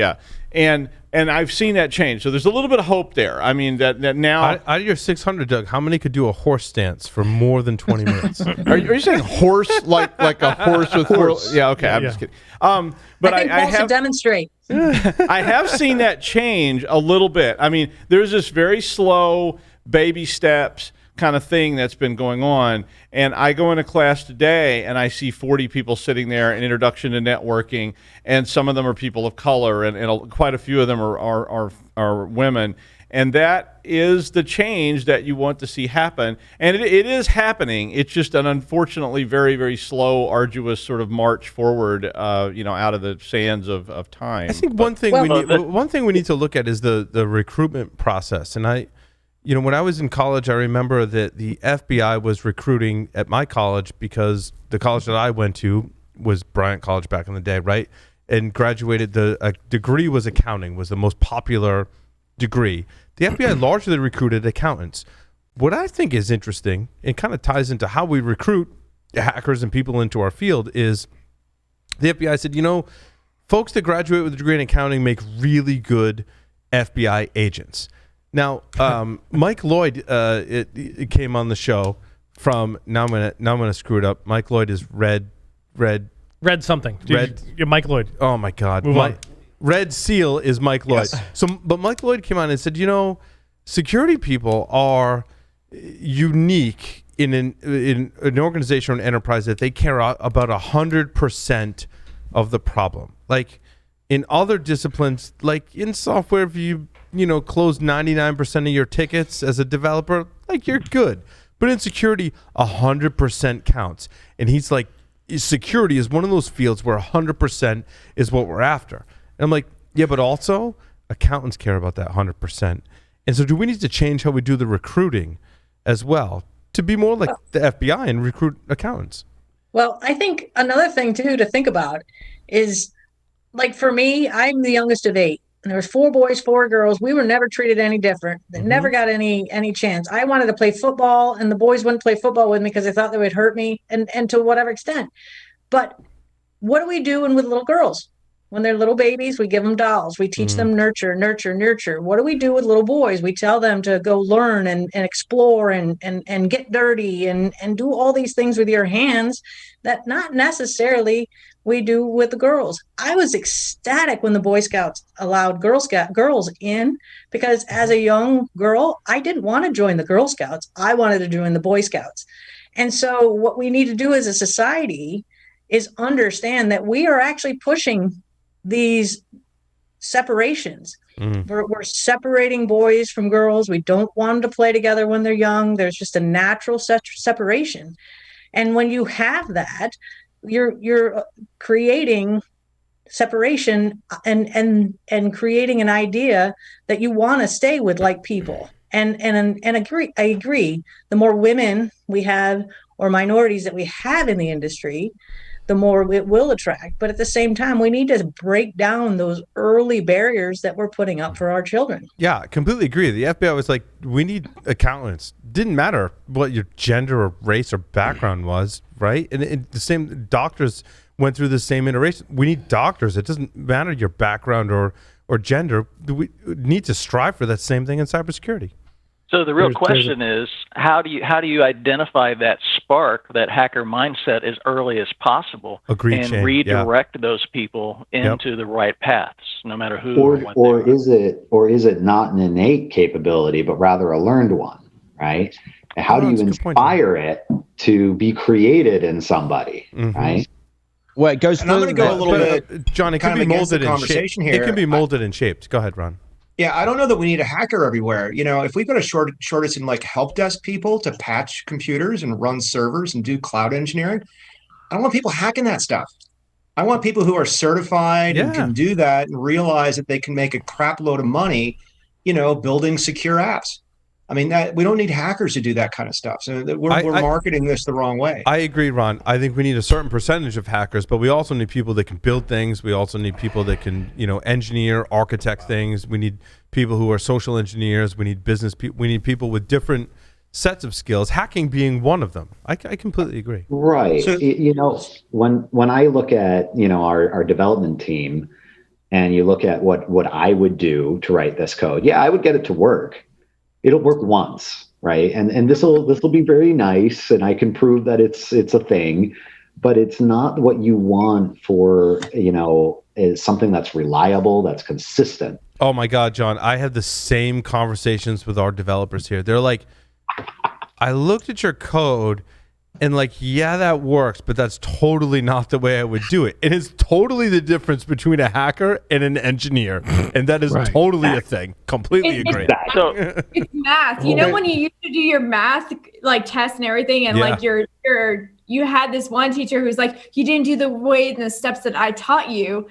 And I've seen that change. So there's a little bit of hope there. I mean, that now... Out of your 600, Doug, how many could do a horse stance for more than 20 minutes? Are you saying horse like a horse with horse? Yeah, okay, I'm just kidding. But I think Paul should demonstrate. I have seen that change a little bit. I mean, there's this very slow baby steps kind of thing that's been going on. And I go into class today and I see 40 people sitting there in Introduction to Networking, and some of them are people of color, and quite a few of them are women. And that is the change that you want to see happen. And it is happening. It's just an unfortunately very, very slow, arduous sort of march forward, out of the sands of time. I think one thing we need to look at is the recruitment process. And when I was in college, I remember that the FBI was recruiting at my college because the college that I went to was Bryant College back in the day, right? And graduated, a degree was accounting, was the most popular degree. The FBI largely recruited accountants. What I think is interesting, it kind of ties into how we recruit hackers and people into our field, is the FBI said, folks that graduate with a degree in accounting make really good FBI agents. Now, Mike Lloyd, it came on the show from now. I'm gonna screw it up. Mike Lloyd is Red something. Red. Mike Lloyd. Oh my God. Red Seal is Mike Lloyd. Yes. But Mike Lloyd came on and said, security people are unique in an organization or an enterprise that they care about 100% of the problem. Like in other disciplines, like in software, if you close 99% of your tickets as a developer, like you're good. But in security, 100% counts. And he's like, security is one of those fields where 100% is what we're after. And I'm like, yeah, but also accountants care about that 100%. And so do we need to change how we do the recruiting as well to be more like the FBI and recruit accountants? Well, I think another thing too to think about is, like for me, I'm the youngest of 8. And there was 4 boys, 4 girls. We were never treated any different. They never got any chance. I wanted to play football, and the boys wouldn't play football with me because they thought they would hurt me, and to whatever extent. But what are we doing with little girls? When they're little babies, we give them dolls. We teach them nurture. What do we do with little boys? We tell them to go learn and explore and get dirty and do all these things with your hands that not necessarily we do with the girls. I was ecstatic when the Boy Scouts allowed girls in, because as a young girl, I didn't want to join the Girl Scouts. I wanted to join the Boy Scouts. And so what we need to do as a society is understand that we are actually pushing these separations. We're separating boys from girls. We don't want them to play together when they're young. There's just a natural separation. And when you have that, you're creating separation and creating an idea that you want to stay with like people. And I agree. The more women we have or minorities that we have in the industry, the more it will attract. But at the same time, we need to break down those early barriers that we're putting up for our children. Yeah, I completely agree. The FBI was like, we need accountants. Didn't matter what your gender or race or background was, right? And the same doctors went through the same iteration. We need doctors. It doesn't matter your background or gender. We need to strive for that same thing in cybersecurity. So the real question is, how do you identify that spark, that hacker mindset, as early as possible, and redirect those people into the right paths, no matter who or is it not an innate capability, but rather a learned one, right? And how do you inspire it to be created in somebody, right? Well, it goes. And I'm going to go a little bit, John. It can be molded and shaped. It can be molded and shaped. Go ahead, Ron. Yeah, I don't know that we need a hacker everywhere. You know, if we've got a shortage in like help desk people to patch computers and run servers and do cloud engineering, I don't want people hacking that stuff. I want people who are certified and can do that and realize that they can make a crap load of money, you know, building secure apps. I mean, that we don't need hackers to do that kind of stuff. So we're marketing this the wrong way. I agree, Ron. I think we need a certain percentage of hackers, but we also need people that can build things. We also need people that can, you know, engineer, architect things. We need people who are social engineers. We need business people. We need people with different sets of skills, hacking being one of them. I completely agree. Right. So, you know, when I look at, you know, our development team and you look at what I would do to write this code, I would get it to work. It'll work once, right? And this will be very nice, and I can prove that it's a thing, but it's not what you want for, you know, is something that's reliable, that's consistent. Oh my God, John, I have the same conversations with our developers here. They're like, I looked at your code and like, yeah, that works, but that's totally not the way I would do it. It is totally the difference between a hacker and an engineer. And that is totally a thing. Completely agree. So it's math. You know, when you used to do your math, like tests and everything, and like you had this one teacher who's like, you didn't do the way and the steps that I taught you.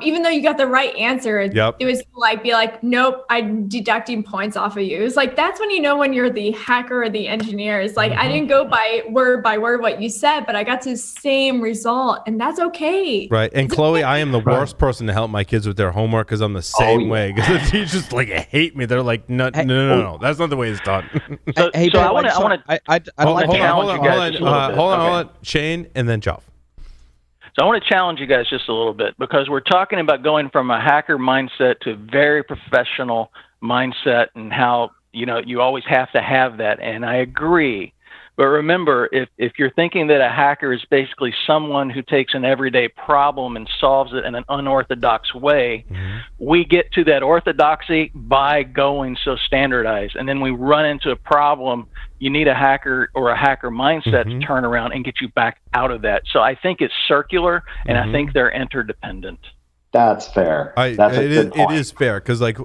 Even though you got the right answer, it was like, be like, nope, I'm deducting points off of you. It's like, that's when you know when you're the hacker or the engineer. It's like, I didn't go by word what you said, but I got to the same result, and that's okay. Right. And Chloe, I am the worst person to help my kids with their homework because I'm the same way. Because the teachers like hate me. They're like, no, that's not the way it's done. I want to hold on, Shane, and then Joff. So I want to challenge you guys just a little bit, because we're talking about going from a hacker mindset to a very professional mindset, and how, you know, you always have to have that. And I agree. But remember, if you're thinking that a hacker is basically someone who takes an everyday problem and solves it in an unorthodox way, we get to that orthodoxy by going so standardized. And then we run into a problem. You need a hacker or a hacker mindset to turn around and get you back out of that. So I think it's circular, and I think they're interdependent. That's fair. It is fair, because like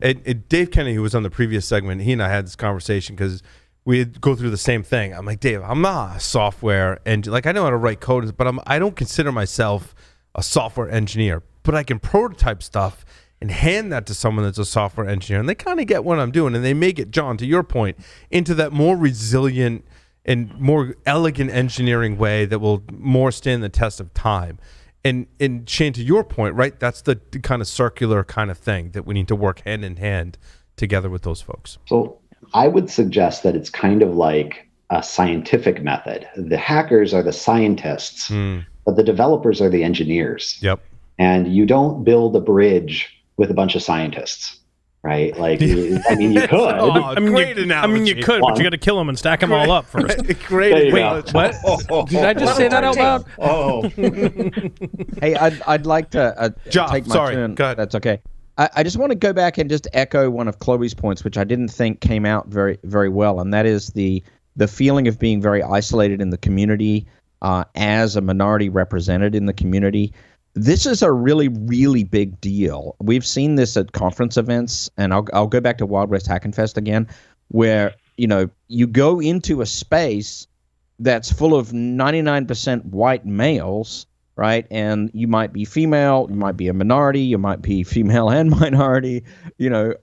Dave Kennedy, who was on the previous segment, he and I had this conversation because we'd go through the same thing. I'm like, Dave, I'm not a software engineer. Like, I know how to write code, but I don't consider myself a software engineer. But I can prototype stuff and hand that to someone that's a software engineer, and they kind of get what I'm doing, and they make it, John, to your point, into that more resilient and more elegant engineering way that will more stand the test of time. And Shane, to your point, right, that's the kind of circular kind of thing that we need to work hand in hand together with those folks. So I would suggest that it's kind of like a scientific method. The hackers are the scientists, but the developers are the engineers. Yep. And you don't build a bridge with a bunch of scientists, right? Like, I mean, you could. You could, but you got to kill them and stack them all up first. Great. Wait, what? Did I just say that out loud? Hey, I'd like to take my turn. Go ahead. That's okay. I just want to go back and just echo one of Chloe's points, which I didn't think came out very, very well, and that is the feeling of being very isolated in the community as a minority represented in the community. this is a really, really big deal. We've seen this at conference events, and I'll go back to Wild West Hackin' Fest again, where, you know, you go into a space that's full of 99% white males, right? And you might be female, you might be a minority, you might be female and minority, you know,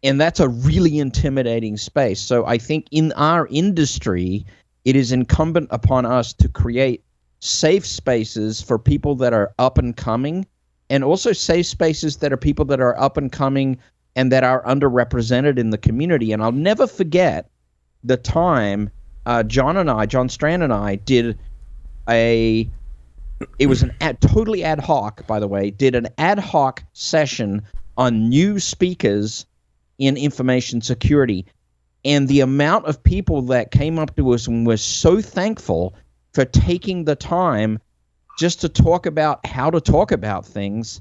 and that's a really intimidating space. So I think in our industry, it is incumbent upon us to create safe spaces for people that are up and coming, and also safe spaces that are people that are up and coming and that are underrepresented in the community. And I'll never forget the time John Strand and I did it was totally ad hoc, by the way, did an ad hoc session on new speakers in information security. And the amount of people that came up to us and were so thankful for taking the time just to talk about how to talk about things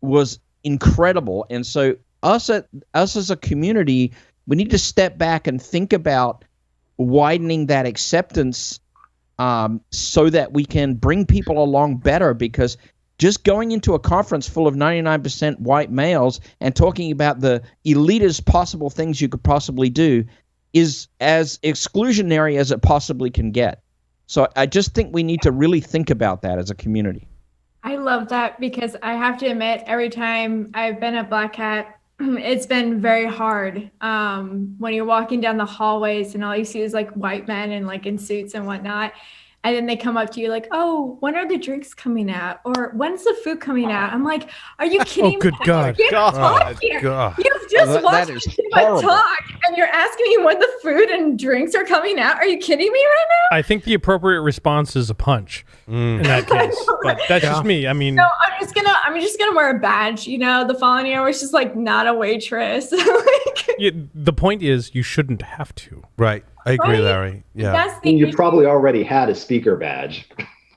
was incredible. And so us as a community, we need to step back and think about widening that acceptance so that we can bring people along better, because just going into a conference full of 99% white males and talking about the elitist possible things you could possibly do is as exclusionary as it possibly can get. So I just think we need to really think about that as a community. I love that, because I have to admit, every time I've been at Black Hat, it's been very hard when you're walking down the hallways and all you see is like white men and like in suits and whatnot. And then they come up to you like, oh, when are the drinks coming out? Or when's the food coming out? I'm like, are you kidding me? Oh, good God. God. You've just watched me do a talk and you're asking me when the food and drinks are coming out? Are you kidding me right now? I think the appropriate response is a punch in that case. But that's just me. I mean, no, I'm just gonna wear a badge. You know, the following year was just like not a waitress. the point is, you shouldn't have to. Right. I agree, Larry. Yeah. That's the You issue. probably already had a speaker badge.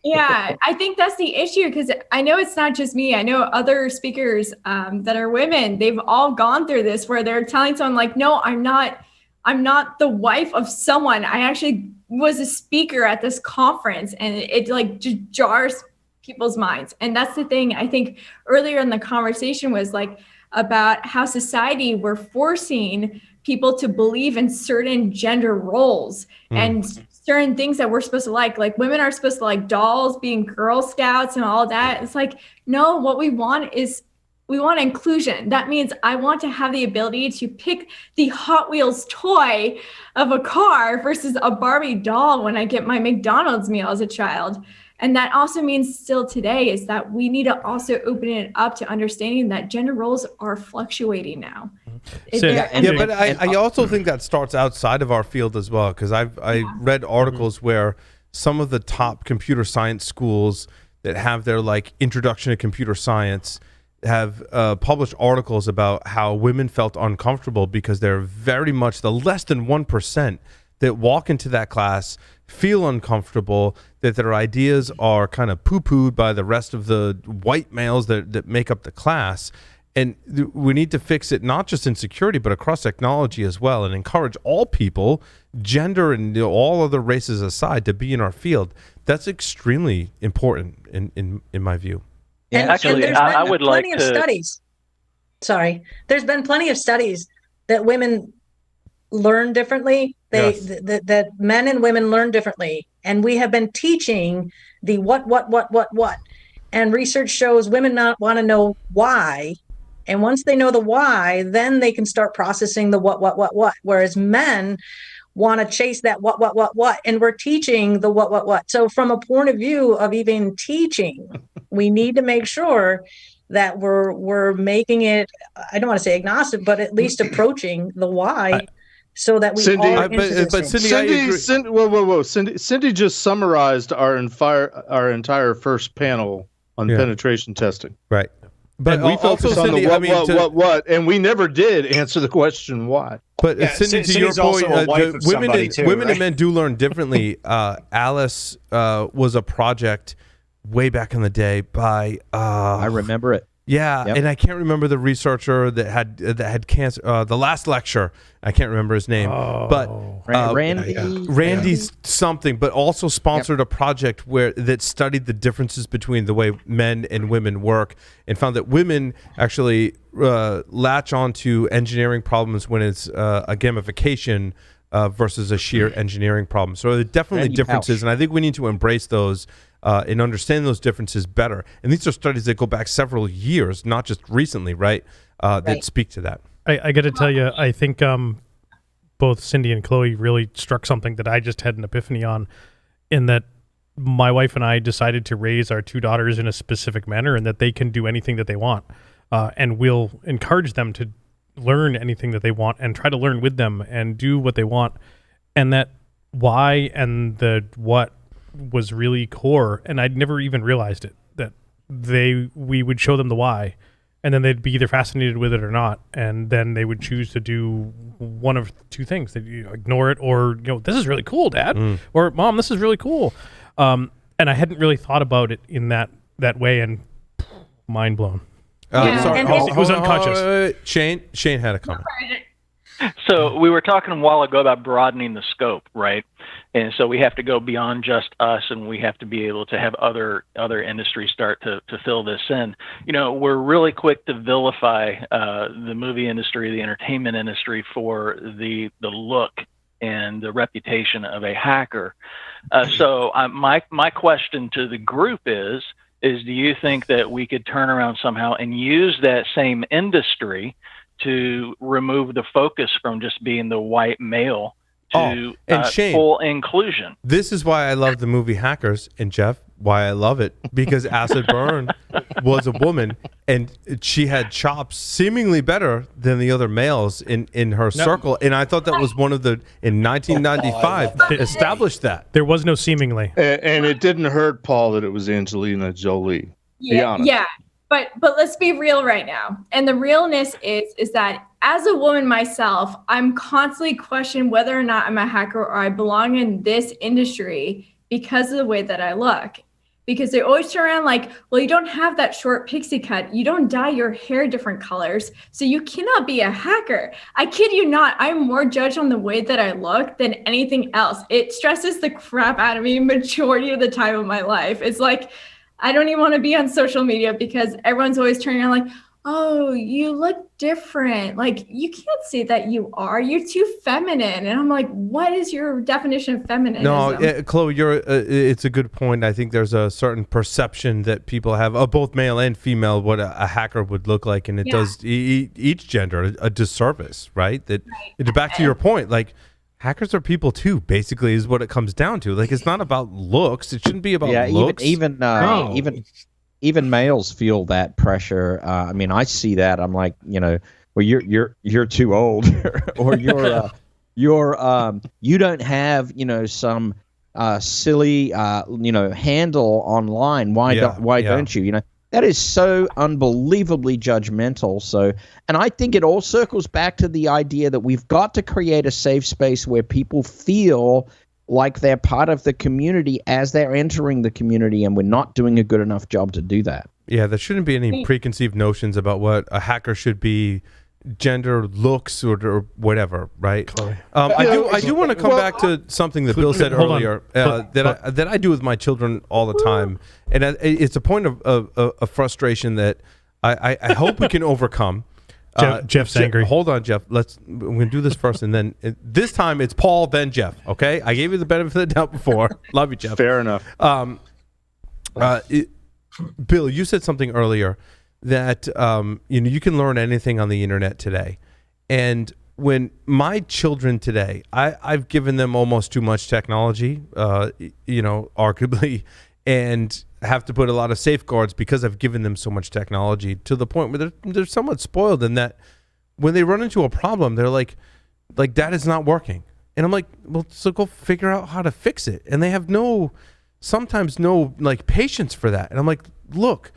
Yeah, I think that's the issue, because I know it's not just me. I know other speakers that are women. They've all gone through this where they're telling someone like, no, I'm not the wife of someone. I actually was a speaker at this conference, and it like just jars people's minds. And that's the thing. I think earlier in the conversation was like about how society we're forcing people to believe in certain gender roles and certain things that we're supposed to like women are supposed to like dolls, being Girl Scouts and all that. It's like, no, what we want is we want inclusion. That means I want to have the ability to pick the Hot Wheels toy of a car versus a Barbie doll when I get my McDonald's meal as a child. And that also means still today is that we need to also open it up to understanding that gender roles are fluctuating now. But I also think that starts outside of our field as well, because I read articles where some of the top computer science schools that have their like introduction to computer science have published articles about how women felt uncomfortable because they're very much the less than 1% that walk into that class, feel uncomfortable, that their ideas are kind of poo-pooed by the rest of the white males that make up the class. And we need to fix it not just in security, but across technology as well, and encourage all people, gender and all other races aside, to be in our field. That's extremely important in my view. And, actually, and I would like to. Studies. Sorry, there's been plenty of studies that women learn differently. That men and women learn differently, and we have been teaching the what, and research shows women not want to know why. And once they know the why, then they can start processing the what, whereas men want to chase that what, and we're teaching the what. So from a point of view of even teaching, we need to make sure that we're making it, I don't want to say agnostic, but at least approaching the why, so that we Cindy, are but Cindy, Cindy just summarized our entire first panel on penetration testing. Right. But we focused on the what, and we never did answer the question why. But Cindy, to your point, women and men do learn differently. Alice was a project way back in the day by I remember it. Yeah, Yep. and I can't remember the researcher that had cancer. The last lecture, I can't remember his name, but Randy's something, but also sponsored a project that studied the differences between the way men and women work, and found that women actually latch onto engineering problems when it's a gamification versus a sheer engineering problem. So there are definitely differences, and I think we need to embrace those. And understand those differences better. And these are studies that go back several years, not just recently, right? That speak to that. I got to tell you, I think both Cindy and Chloe really struck something that I just had an epiphany on, in that my wife and I decided to raise our two daughters in a specific manner, and that they can do anything that they want. And we'll encourage them to learn anything that they want and try to learn with them and do what they want. And that why and the what was really core, and I'd never even realized it, that we would show them the why, and then they'd be either fascinated with it or not, and then they would choose to do one of two things: that you ignore it, or this is really cool, Dad, or Mom, this is really cool. And I hadn't really thought about it in that way, and mind blown. Sorry, it was unconscious. Shane had a comment. So we were talking a while ago about broadening the scope, right? And so we have to go beyond just us, and we have to be able to have other industries start to fill this in. We're really quick to vilify the movie industry, the entertainment industry, for the look and the reputation of a hacker. So my question to the group is do you think that we could turn around somehow and use that same industry to remove the focus from just being the white male to Shane, full inclusion? This is why I love the movie Hackers, and Jeff, why I love it, because Acid Byrne was a woman, and she had chops seemingly better than the other males in her circle, and I thought that was one of the, in 1995, established that. There was no seemingly. And it didn't hurt Paul that it was Angelina Jolie. Be honest. Yeah. But let's be real right now. And the realness is that as a woman myself, I'm constantly questioning whether or not I'm a hacker or I belong in this industry because of the way that I look. Because they always turn around like, well, you don't have that short pixie cut. You don't dye your hair different colors. So you cannot be a hacker. I kid you not. I'm more judged on the way that I look than anything else. It stresses the crap out of me majority of the time of my life. It's like, I don't even want to be on social media because everyone's always turning around like, oh, you look different. Like, you can't say that you are. You're too feminine. And I'm like, what is your definition of feminism? No, Chloe, it's a good point. I think there's a certain perception that people have of both male and female what a hacker would look like, and it does each gender a disservice, right? Back to your point, like, hackers are people too, basically, is what it comes down to. Like, it's not about looks. It shouldn't be about looks. Even males feel that pressure. I mean, I see that. I'm like, well, you're too old, or you don't have some silly handle online. Why don't you? That is so unbelievably judgmental. So, and I think it all circles back to the idea that we've got to create a safe space where people feel like they're part of the community as they're entering the community, and we're not doing a good enough job to do that. Yeah, there shouldn't be any preconceived notions about what a hacker should be, gender, looks, or whatever, right? I do want to come back to something that Bill said earlier that I do with my children all the time, and it's a point of frustration that I hope we can overcome. Jeff's angry. Hold on, Jeff. We're gonna do this first, and then this time it's Paul, then Jeff. Okay, I gave you the benefit of the doubt before. Love you, Jeff. Fair enough. Bill, you said something earlier that you can learn anything on the internet today, and when my children today, I've given them almost too much technology, arguably, and have to put a lot of safeguards because I've given them so much technology, to the point where they're somewhat spoiled in that when they run into a problem, they're like, Dad, is not working. And I'm like, well, so go figure out how to fix it. And they have sometimes no patience for that. And I'm like, look,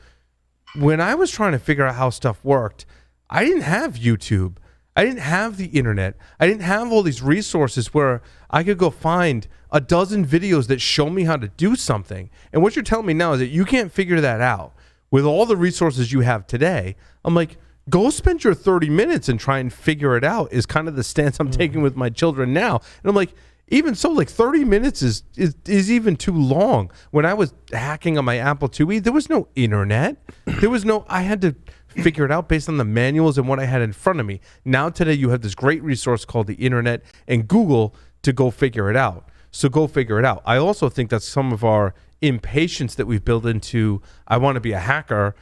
when I was trying to figure out how stuff worked, I didn't have YouTube. I didn't have the internet. I didn't have all these resources where I could go find a dozen videos that show me how to do something. And what you're telling me now is that you can't figure that out. with all the resources you have today, I'm like, go spend your 30 minutes and try and figure it out is kind of the stance I'm taking with my children now. And I'm like, even so, like 30 minutes is even too long. When I was hacking on my Apple IIe, there was no internet. I had to figure it out based on the manuals and what I had in front of me. Now today you have this great resource called the internet and Google to go figure it out. So go figure it out. I also think that's some of our impatience that we've built into, I want to be a hacker.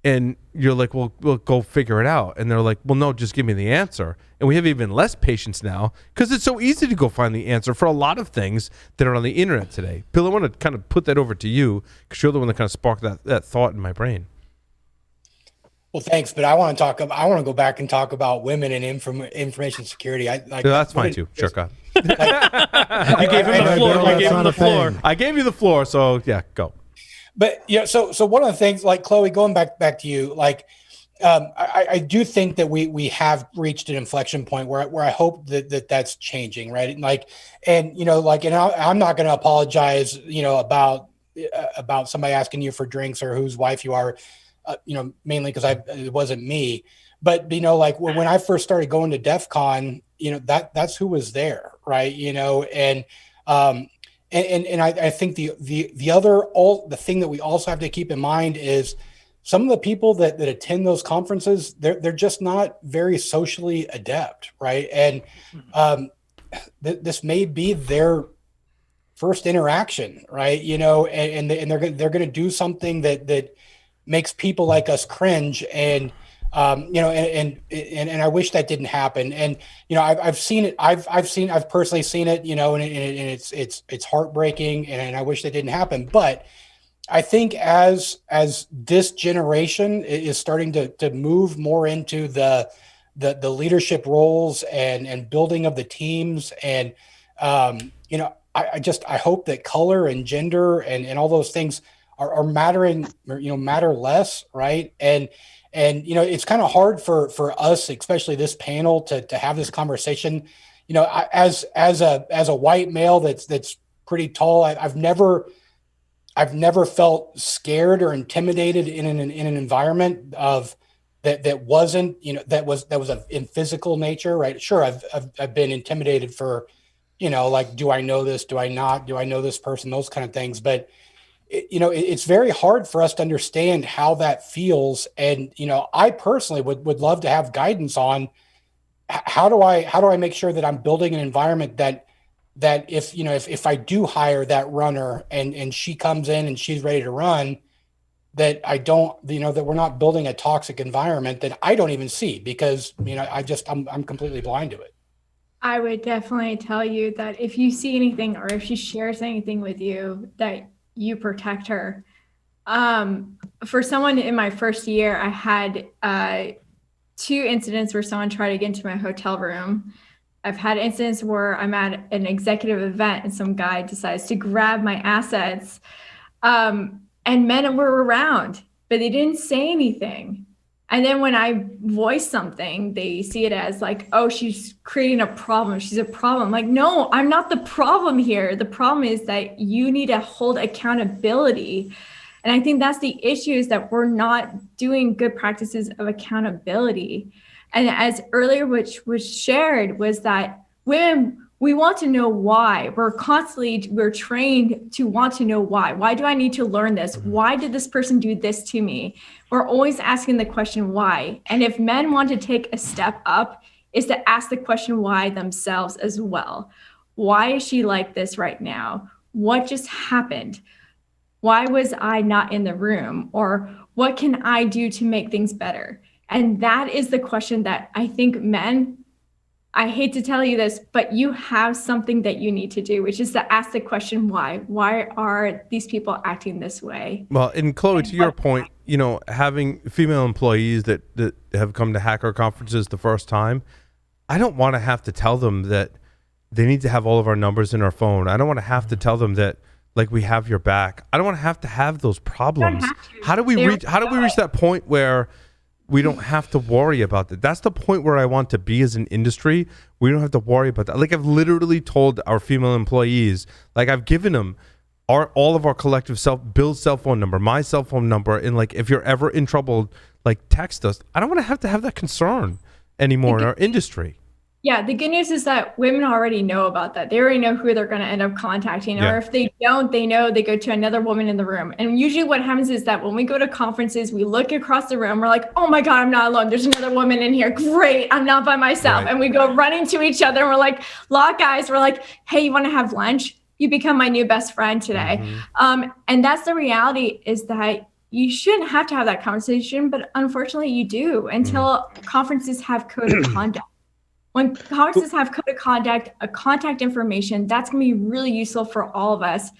And you're like, well, go figure it out. And they're like, well, no, just give me the answer. And we have even less patience now because it's so easy to go find the answer for a lot of things that are on the internet today. Bill, I want to kind of put that over to you because you're the one that kind of sparked that thought in my brain. Well, thanks, but I want to go back and talk about women and information security. That's fine too. Sure, go. You gave him the floor. You gave him the floor. I gave you the floor, so yeah, go. But so one of the things, like Chloe, going back to you, like I do think that we have reached an inflection point where I hope that's changing, right? And I'm not going to apologize, about somebody asking you for drinks or whose wife you are, mainly because it wasn't me. But when I first started going to DEF CON, that's who was there, right? And I think the thing that we also have to keep in mind is some of the people that attend those conferences, they're just not very socially adept, right? And this may be their first interaction, right? And they're going to do something that makes people like us cringe, and and I wish that didn't happen. And I've seen it. I've personally seen it. And it's heartbreaking, and I wish that didn't happen. But I think as this generation is starting to move more into the leadership roles and building of the teams, and I hope that color and gender and all those things are mattering, matter less, right? And it's kind of hard for us, especially this panel, to have this conversation. As a white male that's pretty tall, I've never felt scared or intimidated in an environment of that wasn't that was in physical nature, right? Sure, I've been intimidated for like, do I know this? Do I not? Do I know this person? Those kind of things, but it's very hard for us to understand how that feels. And, I personally would love to have guidance on how do I make sure that I'm building an environment that if I do hire that runner and she comes in and she's ready to run, that I don't, that we're not building a toxic environment that I don't even see because, I'm completely blind to it. I would definitely tell you that if you see anything or if she shares anything with you, that you protect her. For someone in my first year, I had 2 incidents where someone tried to get into my hotel room. I've had incidents where I'm at an executive event and some guy decides to grab my assets. And men were around, but they didn't say anything. And then when I voice something, they see it as like, oh, she's creating a problem. She's a problem. Like, no, I'm not the problem here. The problem is that you need to hold accountability. And I think that's the issue, is that we're not doing good practices of accountability. And as earlier, which was shared, was that women, we want to know why. We're trained to want to know why. Why do I need to learn this? Why did this person do this to me? We're always asking the question why. And if men want to take a step up, is to ask the question why themselves as well. Why is she like this right now? What just happened? Why was I not in the room? Or what can I do to make things better? And that is the question that I think men, I hate to tell you this, but you have something that you need to do, which is to ask the question, why? Why are these people acting this way? Well, and Chloe, to your point, having female employees that have come to hacker conferences the first time, I don't want to have to tell them that they need to have all of our numbers in our phone. I don't want to have to tell them that, like, we have your back. I don't want to have those problems. How do we reach that point where we don't have to worry about that? That's the point where I want to be as an industry. We don't have to worry about that. Like, I've literally told our female employees, like, I've given them all of our collective Bill's cell phone number, my cell phone number, and like if you're ever in trouble, like text us. I don't want to have that concern anymore in our industry. Yeah, the good news is that women already know about that. They already know who they're going to end up contacting. Or if they don't, they know they go to another woman in the room. And usually what happens is that when we go to conferences, we look across the room, we're like, oh my God, I'm not alone. There's another woman in here. Great, I'm not by myself. Right. And we go running to each other and we're like, lock eyes. We're like, hey, you want to have lunch? You become my new best friend today. Mm-hmm. And that's the reality, is that you shouldn't have to have that conversation, but unfortunately you do until conferences have code of conduct. When conferences have code of conduct, a contact information, that's going to be really useful for all of us.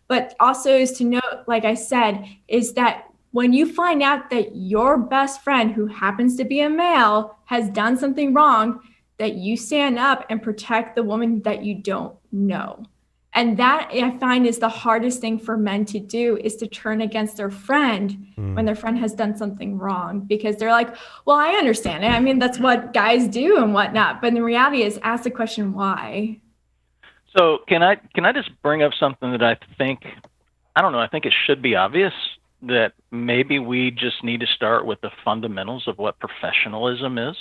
But also is to note, like I said, is that when you find out that your best friend, who happens to be a male, has done something wrong, that you stand up and protect the woman that you don't know. And that, I find, is the hardest thing for men to do, is to turn against their friend when their friend has done something wrong, because they're like, well, I understand it. I mean, that's what guys do and whatnot. But the reality is, ask the question, why? So can I just bring up something that I think it should be obvious, that maybe we just need to start with the fundamentals of what professionalism is.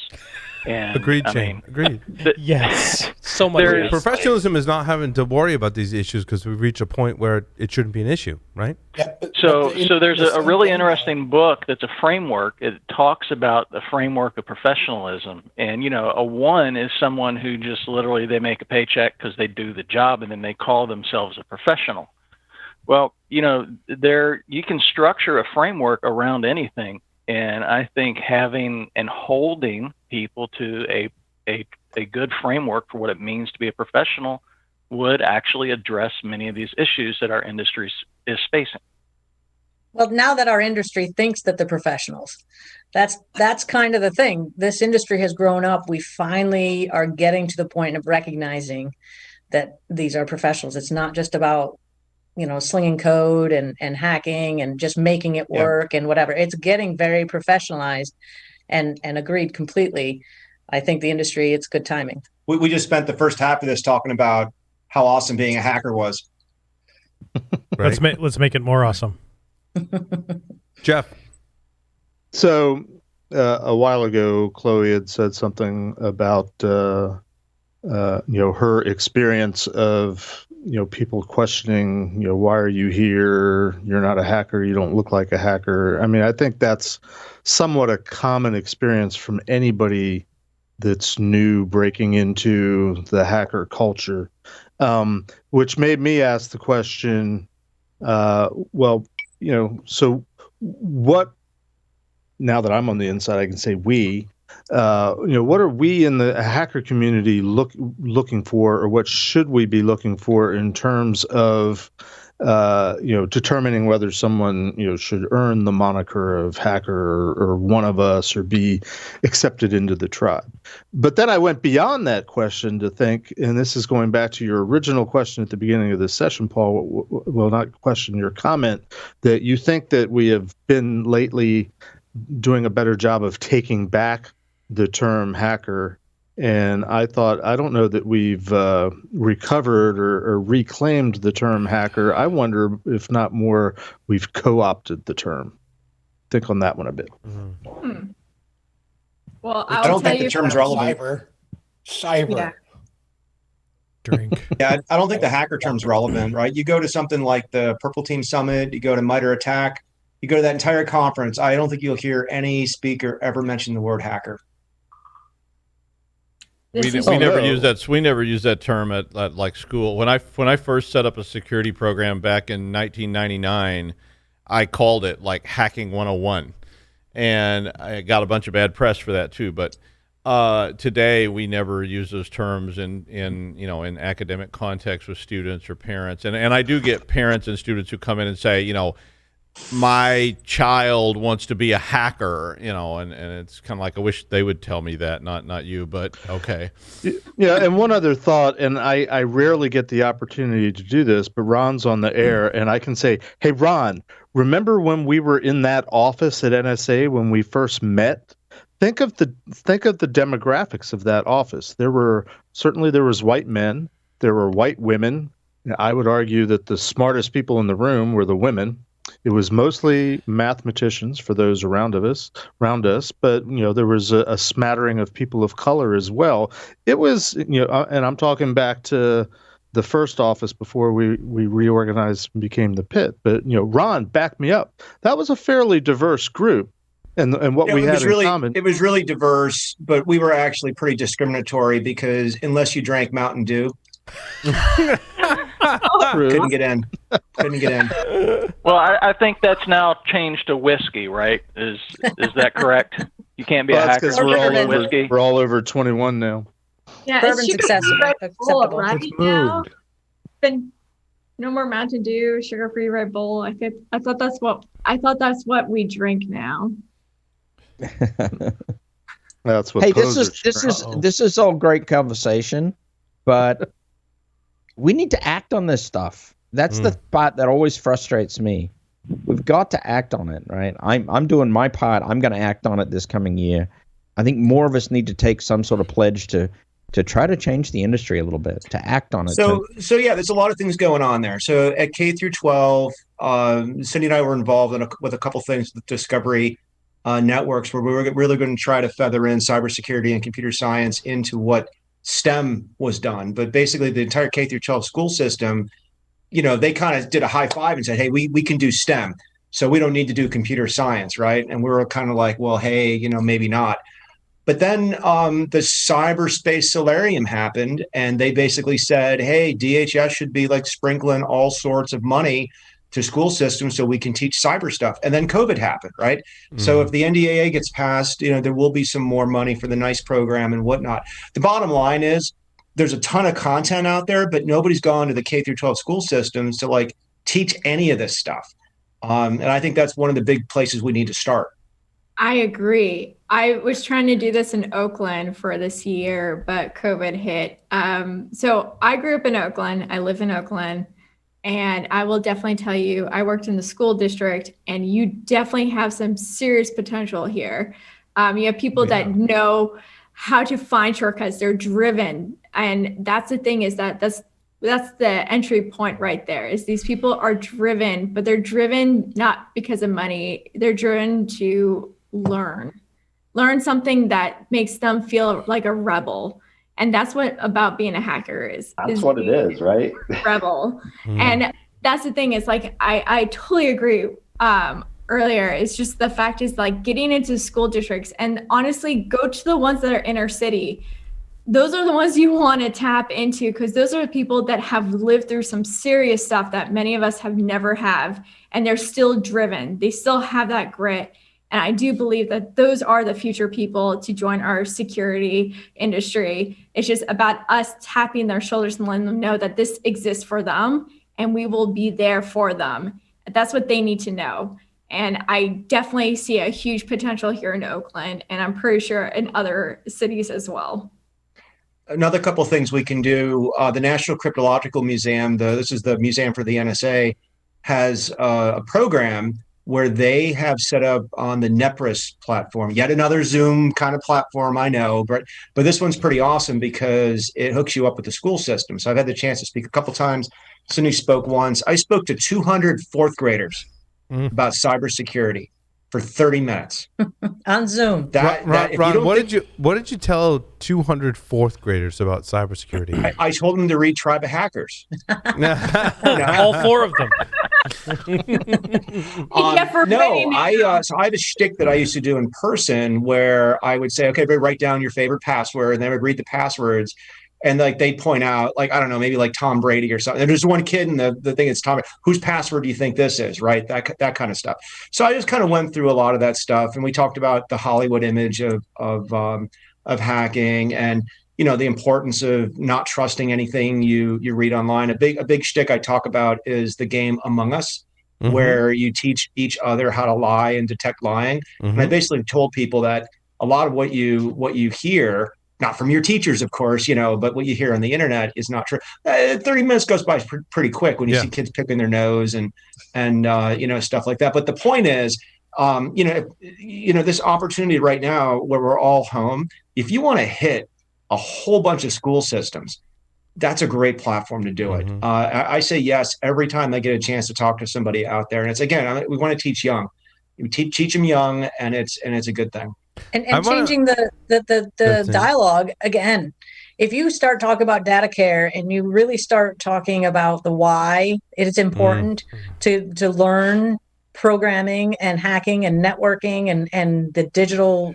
And agreed, Shane. Agreed. Yes. So much. Professionalism is not having to worry about these issues because we've reached a point where it shouldn't be an issue, right? Yeah, so there's a really interesting book that's a framework. It talks about the framework of professionalism. And, a one is someone who just literally, they make a paycheck because they do the job, and then they call themselves a professional. Well, you can structure a framework around anything. And I think having and holding people to a good framework for what it means to be a professional would actually address many of these issues that our industry is facing. Well, now that our industry thinks that they're professionals, that's kind of the thing. This industry has grown up. We finally are getting to the point of recognizing that these are professionals. It's not just about slinging code and hacking and just making it work and whatever. It's getting very professionalized, and agreed completely. I think the industry, it's good timing. We just spent the first half of this talking about how awesome being a hacker was. Right. Let's make it more awesome. Jeff. So a while ago, Chloe had said something about her experience of people questioning, why are you here? You're not a hacker. You don't look like a hacker. I mean, I think that's somewhat a common experience from anybody that's new breaking into the hacker culture, which made me ask the question, so what, now that I'm on the inside, I can say we, what are we in the hacker community looking for, or what should we be looking for in terms of, determining whether someone, should earn the moniker of hacker or one of us, or be accepted into the tribe. But then I went beyond that question to think, and this is going back to your original question at the beginning of this session, Paul, well, not question, your comment, that you think that we have been lately doing a better job of taking back the term hacker. And I thought, I don't know that we've recovered or reclaimed the term hacker. I wonder if not more, we've co-opted the term. Think on that one a bit. Mm-hmm. Well, I don't think the term's relevant. Cyber. Yeah. Drink. Yeah, I don't think the hacker term's relevant, right? You go to something like the Purple Team Summit, you go to MITRE Attack, you go to that entire conference, I don't think you'll hear any speaker ever mention the word hacker. We never use that. We never use that term at like school. When I first set up a security program back in 1999, I called it like Hacking 101, and I got a bunch of bad press for that too. But today we never use those terms in academic context with students or parents. And I do get parents and students who come in and say, my child wants to be a hacker, and it's kind of like, I wish they would tell me that, not you, but okay. Yeah, and one other thought, and I rarely get the opportunity to do this, but Ron's on the air, and I can say, hey, Ron, remember when we were in that office at NSA when we first met? Think of the demographics of that office. There was white men, there were white women, I would argue that the smartest people in the room were the women. It was mostly mathematicians for those around us, but there was a smattering of people of color as well. It was, and I'm talking back to the first office before we reorganized and became the Pit. But Ron, back me up. That was a fairly diverse group, and what we had in common. It was really diverse, but we were actually pretty discriminatory because unless you drank Mountain Dew. Couldn't get in. Well, I think that's now changed to whiskey, right? Is that correct? You can't be a hacker because we're all over 21 now. Yeah, Bourbon's acceptable. Right now, been no more Mountain Dew, sugar-free Red Bull. I thought that's what we drink now. That's what. Hey, this is all great conversation, but we need to act on this stuff. That's the part that always frustrates me. We've got to act on it, right? I'm doing my part. I'm going to act on it this coming year. I think more of us need to take some sort of pledge to try to change the industry a little bit, to act on it. So yeah, there's a lot of things going on there. So at K through 12, Cindy and I were involved with a couple things with Discovery Networks, where we were really going to try to feather in cybersecurity and computer science into what STEM was done. But basically the entire K through 12 school system, they kind of did a high five and said, hey, we can do STEM, so we don't need to do computer science, right? And we were kind of like, well, hey, maybe not. But then the cyberspace solarium happened, and they basically said, hey, DHS should be like sprinkling all sorts of money to school systems so we can teach cyber stuff. And then COVID happened, right? So if the NDAA gets passed, there will be some more money for the NICE program and whatnot. The bottom line is there's a ton of content out there, but nobody's gone to the K through 12 school systems to like teach any of this stuff. And I think that's one of the big places we need to start. I agree. I was trying to do this in Oakland for this year, but COVID hit. So I grew up in Oakland. I live in Oakland. And I will definitely tell you, I worked in the school district, and you definitely have some serious potential here. You have people that know how to find shortcuts. They're driven. And that's the thing, is that's the entry point right there, is these people are driven, but they're driven not because of money. They're driven to learn something that makes them feel like a rebel. And that's what about being a hacker is. That's what it is, right? Rebel. And that's the thing, is like, I totally agree earlier. It's just the fact is like getting into school districts, and honestly, go to the ones that are inner city. Those are the ones you want to tap into, because those are the people that have lived through some serious stuff that many of us have never have. And they're still driven. They still have that grit. And I do believe that those are the future people to join our security industry. It's just about us tapping their shoulders and letting them know that this exists for them, and we will be there for them. That's what they need to know. And I definitely see a huge potential here in Oakland, and I'm pretty sure in other cities as well. Another couple of things we can do. The National Cryptological Museum, this is the museum for the NSA, has a program where they have set up on the Nepris platform, yet another Zoom kind of platform, I know, but this one's pretty awesome because it hooks you up with the school system. So I've had the chance to speak a couple times. Cindy spoke once. I spoke to 200 fourth graders about cybersecurity for 30 minutes on Zoom. Ron, what did you tell 200 fourth graders about cybersecurity? I told them to read Tribe of Hackers. All four of them. So I have a shtick that I used to do in person where I would say, okay, everybody write down your favorite password, and they would read the passwords. And like they'd point out, like, I don't know, maybe like Tom Brady or something. And there's one kid, and the thing is Tom, whose password do you think this is, right? That kind of stuff. So I just kind of went through a lot of that stuff, and we talked about the Hollywood image of hacking, and the importance of not trusting anything you read online. A big shtick I talk about is the game Among Us, where you teach each other how to lie and detect lying. And I basically told people that a lot of what you hear, not from your teachers, of course, but what you hear on the internet is not true. 30 minutes goes by pretty quick when you see kids picking their nose and stuff like that. But the point is, this opportunity right now where we're all home, if you want to hit a whole bunch of school systems, that's a great platform to do it. I say yes every time I get a chance to talk to somebody out there. And it's, again, we want to teach young. We teach them young, and it's a good thing. And changing the dialogue again. If you start talking about data care and you really start talking about the why it is important to learn programming and hacking and networking and the digital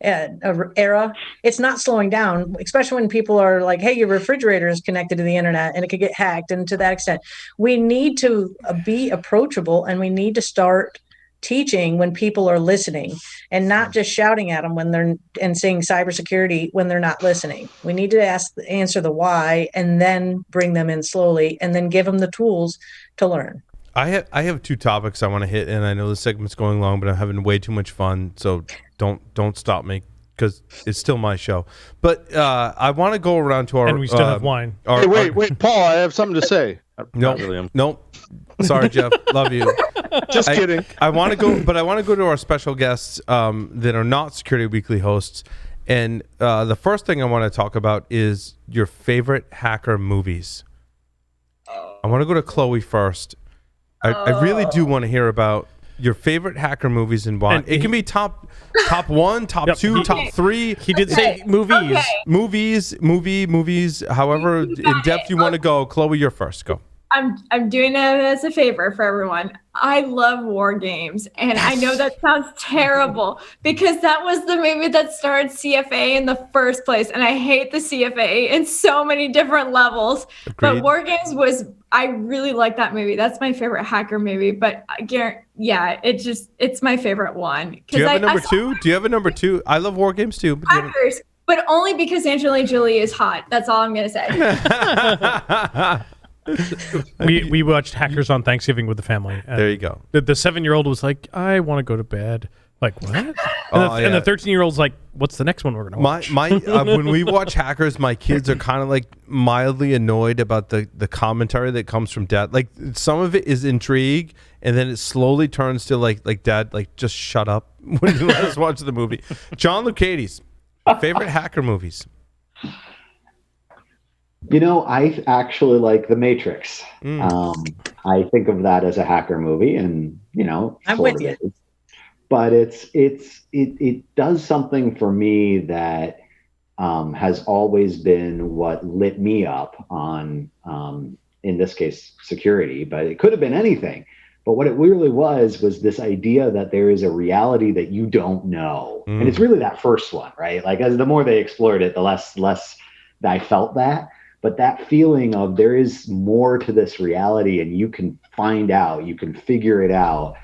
era, it's not slowing down, especially when people are like, hey, your refrigerator is connected to the internet and it could get hacked. And to that extent, we need to be approachable, and we need to start teaching when people are listening and not just shouting at them when they're and saying cybersecurity when they're not listening. We need to answer the why, and then bring them in slowly, and then give them the tools to learn. I have two topics I want to hit, and I know this segment's going long, but I'm having way too much fun, so don't stop me, because it's still my show. But I want to go around to our... And we still have wine. Wait, Paul, I have something to say. Nope. Sorry, Jeff. Love you. Just kidding. I want to go to our special guests that are not Security Weekly hosts. And the first thing I want to talk about is your favorite hacker movies. I want to go to Chloe first. I really do want to hear about your favorite hacker movies and why. It can be top one, top two, top three. He did say movies. Okay. Movies. However in depth you want to go. Chloe, you're first. Go. I'm doing it as a favor for everyone. I love war games, and I know that sounds terrible because that was the movie that started CFA in the first place, and I hate the CFA in so many different levels. Agreed. But War Games I really like that movie. That's my favorite hacker movie. But it's my favorite one. Do you have a number two? Do you have a number two? I love War Games too. Hackers, but only because Angelina Jolie is hot. That's all I'm gonna say. we watched Hackers on Thanksgiving with the family. There you go. The 7-year-old was like, I want to go to bed. Like, what? And the 13-year-old's like, what's the next one we're going to watch? When we watch Hackers, my kids are kind of like mildly annoyed about the commentary that comes from Dad. Like, some of it is intrigue, and then it slowly turns to like Dad, like, just shut up when you let us watch the movie. John Lucchese, favorite hacker movies? I actually like The Matrix. I think of that as a hacker movie, and I'm with you. But it does something for me that has always been what lit me up on, in this case, security. But it could have been anything. But what it really was this idea that there is a reality that you don't know, and it's really that first one, right? Like, as the more they explored it, the less I felt that. But that feeling of there is more to this reality, and you can find out, you can figure it out.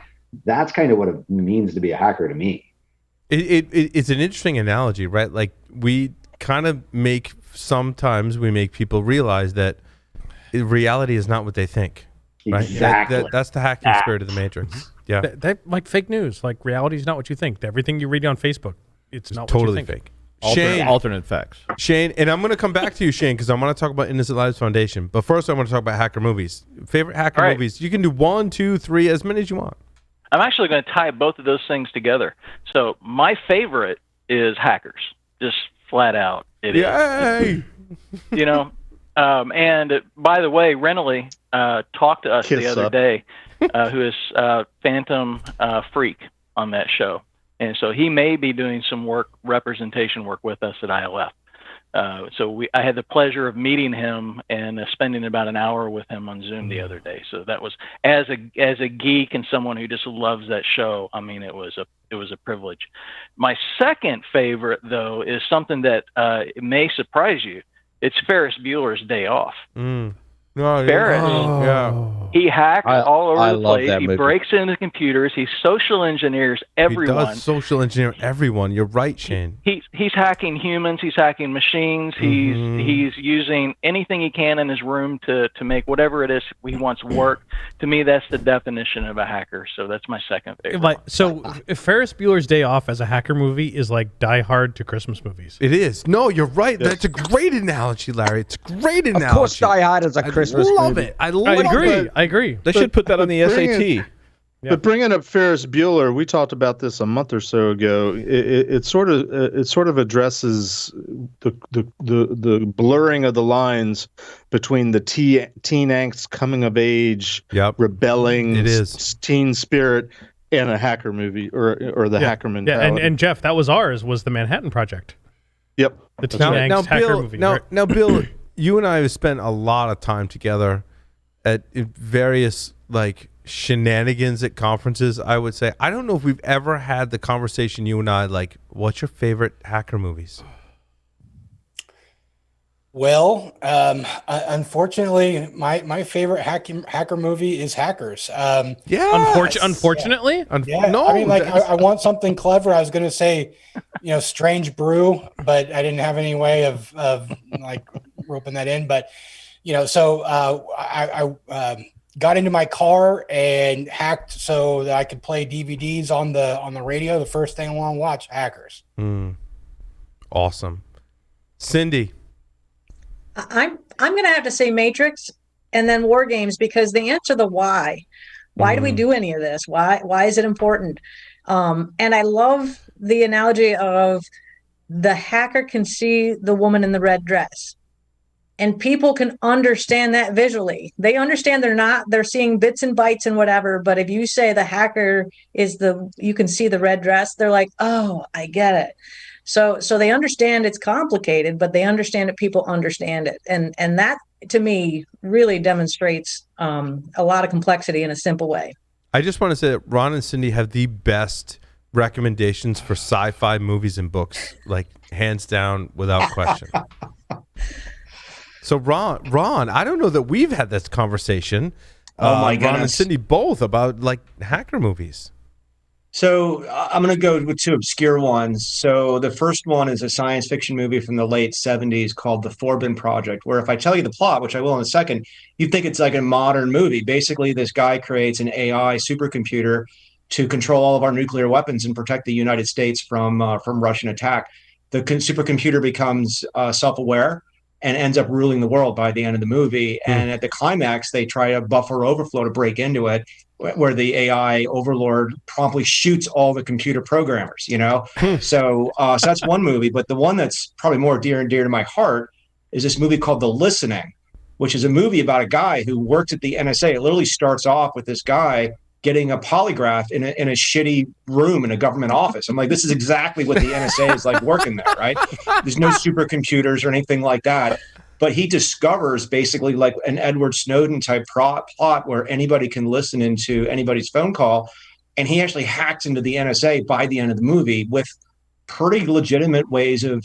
That's kind of what it means to be a hacker to me. It's an interesting analogy, right? Like, we kind of sometimes make people realize that reality is not what they think, right? Exactly. That's the hacking spirit of the Matrix. Yeah. They like fake news. Like, reality is not what you think. Everything you read on Facebook, it's not totally what you think. Fake. Shane, alternate facts. Shane, and I'm going to come back to you, Shane, because I want to talk about Innocent Lives Foundation. But first, I want to talk about hacker movies. Favorite hacker movies? You can do 1, 2, 3, as many as you want. I'm actually going to tie both of those things together. So my favorite is Hackers, just flat out. It Yay! is. And by the way, Renly talked to us the other day, who is Phantom Freak on that show. And so he may be doing some representation work with us at ILF. I had the pleasure of meeting him and spending about an hour with him on Zoom the other day. So that was, as a geek and someone who just loves that show, I mean, it was a privilege. My second favorite, though, is something that it may surprise you. It's Ferris Bueller's Day Off. Ferris, he hacks all over the place. He breaks into computers. He social engineers everyone. He does social engineer everyone. You're right, Shane. He's hacking humans. He's hacking machines. He's using anything he can in his room to make whatever it is he wants work. To me, that's the definition of a hacker. So that's my second favorite. If Ferris Bueller's Day Off as a hacker movie is like Die Hard to Christmas movies. It is. No, you're right. That's a great analogy, Larry. It's a great analogy. Of course, Die Hard is a Christmas movie. I love it. I agree. I agree. They should put that on the SAT. But bringing up Ferris Bueller, we talked about this a month or so ago. It sort of addresses the blurring of the lines between the teen angst, coming of age, rebelling, teen spirit, and a hacker movie or the hacker mentality. And Jeff, that was ours. Was the Manhattan Project? Yep. The teen angst hacker movie. Now, Bill, you and I have spent a lot of time together at various shenanigans at conferences. I would say I don't know if we've ever had the conversation, you and I, what's your favorite hacker movies? Well, unfortunately, my favorite hacker movie is Hackers. Unfortunately, no. I mean, I want something clever. I was going to say, Strange Brew, but I didn't have any way of roping that in. But so I got into my car and hacked so that I could play DVDs on the radio. The first thing I want to watch, Hackers. Awesome, Cindy. I'm going to have to say Matrix and then War Games, because they answer the why. Why do we do any of this? Why is it important? And I love the analogy of the hacker can see the woman in the red dress, and people can understand that visually. They understand they're seeing bits and bytes and whatever. But if you say the hacker you can see the red dress, they're like, oh, I get it. So they understand it's complicated, but they understand that people understand it. And that, to me, really demonstrates a lot of complexity in a simple way. I just want to say that Ron and Cindy have the best recommendations for sci-fi movies and books, hands down, without question. So Ron, I don't know that we've had this conversation. Oh my goodness. Ron and Cindy both about hacker movies. So I'm going to go with two obscure ones. So the first one is a science fiction movie from the late 70s called The Forbin Project, where if I tell you the plot, which I will in a second, you'd think it's like a modern movie. Basically, this guy creates an AI supercomputer to control all of our nuclear weapons and protect the United States from Russian attack. The supercomputer becomes self-aware and ends up ruling the world by the end of the movie. And at the climax, they try a buffer overflow to break into it, where the AI overlord promptly shoots all the computer programmers, So that's one movie. But the one that's probably more dear and dear to my heart is this movie called The Listening, which is a movie about a guy who works at the NSA. It literally starts off with this guy getting a polygraph in a shitty room in a government office. I'm like, this is exactly what the NSA is like working there, right? There's no supercomputers or anything like that. But he discovers basically like an Edward Snowden type plot where anybody can listen into anybody's phone call. And he actually hacks into the NSA by the end of the movie with pretty legitimate ways of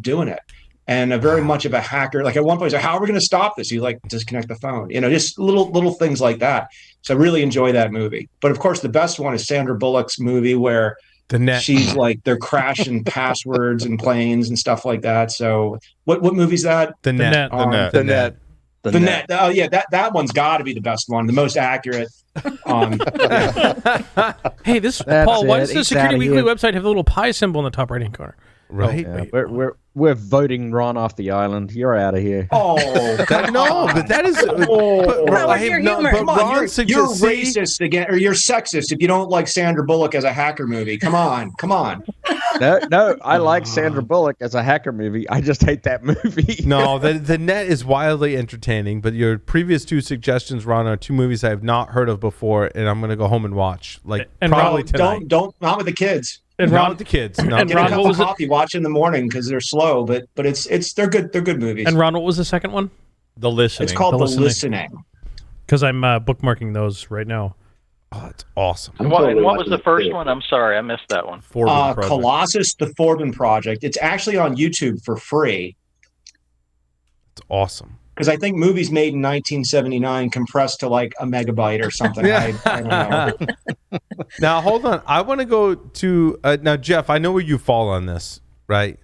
doing it. And very much of a hacker. Like at one point, he's like, how are we going to stop this? You disconnect the phone, just little things like that. So I really enjoy that movie. But of course, the best one is Sandra Bullock's movie where The Net. She's they're crashing passwords and planes and stuff like that. So what movie's that? The Net. The Net. Oh yeah, that one's got to be the best one, the most accurate. Hey, Paul. Why does the Security Weekly website have the little pie symbol in the top right-hand corner? Right. Yeah, we're voting Ron off the island. You're out of here. Oh but that is. You're racist again, or you're sexist if you don't like Sandra Bullock as a hacker movie. Come on. No, I like Sandra Bullock as a hacker movie. I just hate that movie. No, the Net is wildly entertaining. But your previous two suggestions, Ron, are two movies I have not heard of before, and I'm going to go home and watch. Probably tonight. Don't not with the kids. And not with the kids. No. And Ron, what was coffee? Watch in the morning because they're slow, but they're good. They're good movies. And Ron, what was the second one? The Listening. It's called The Listening. Because I'm bookmarking those right now. Oh, that's awesome. And what was the first one? I'm sorry, I missed that one. Colossus, the Forbin Project. It's actually on YouTube for free. It's awesome. Because I think movies made in 1979 compressed to like a megabyte or something. Yeah. I don't know. Now, hold on. I want to go to now, Jeff. I know where you fall on this, right?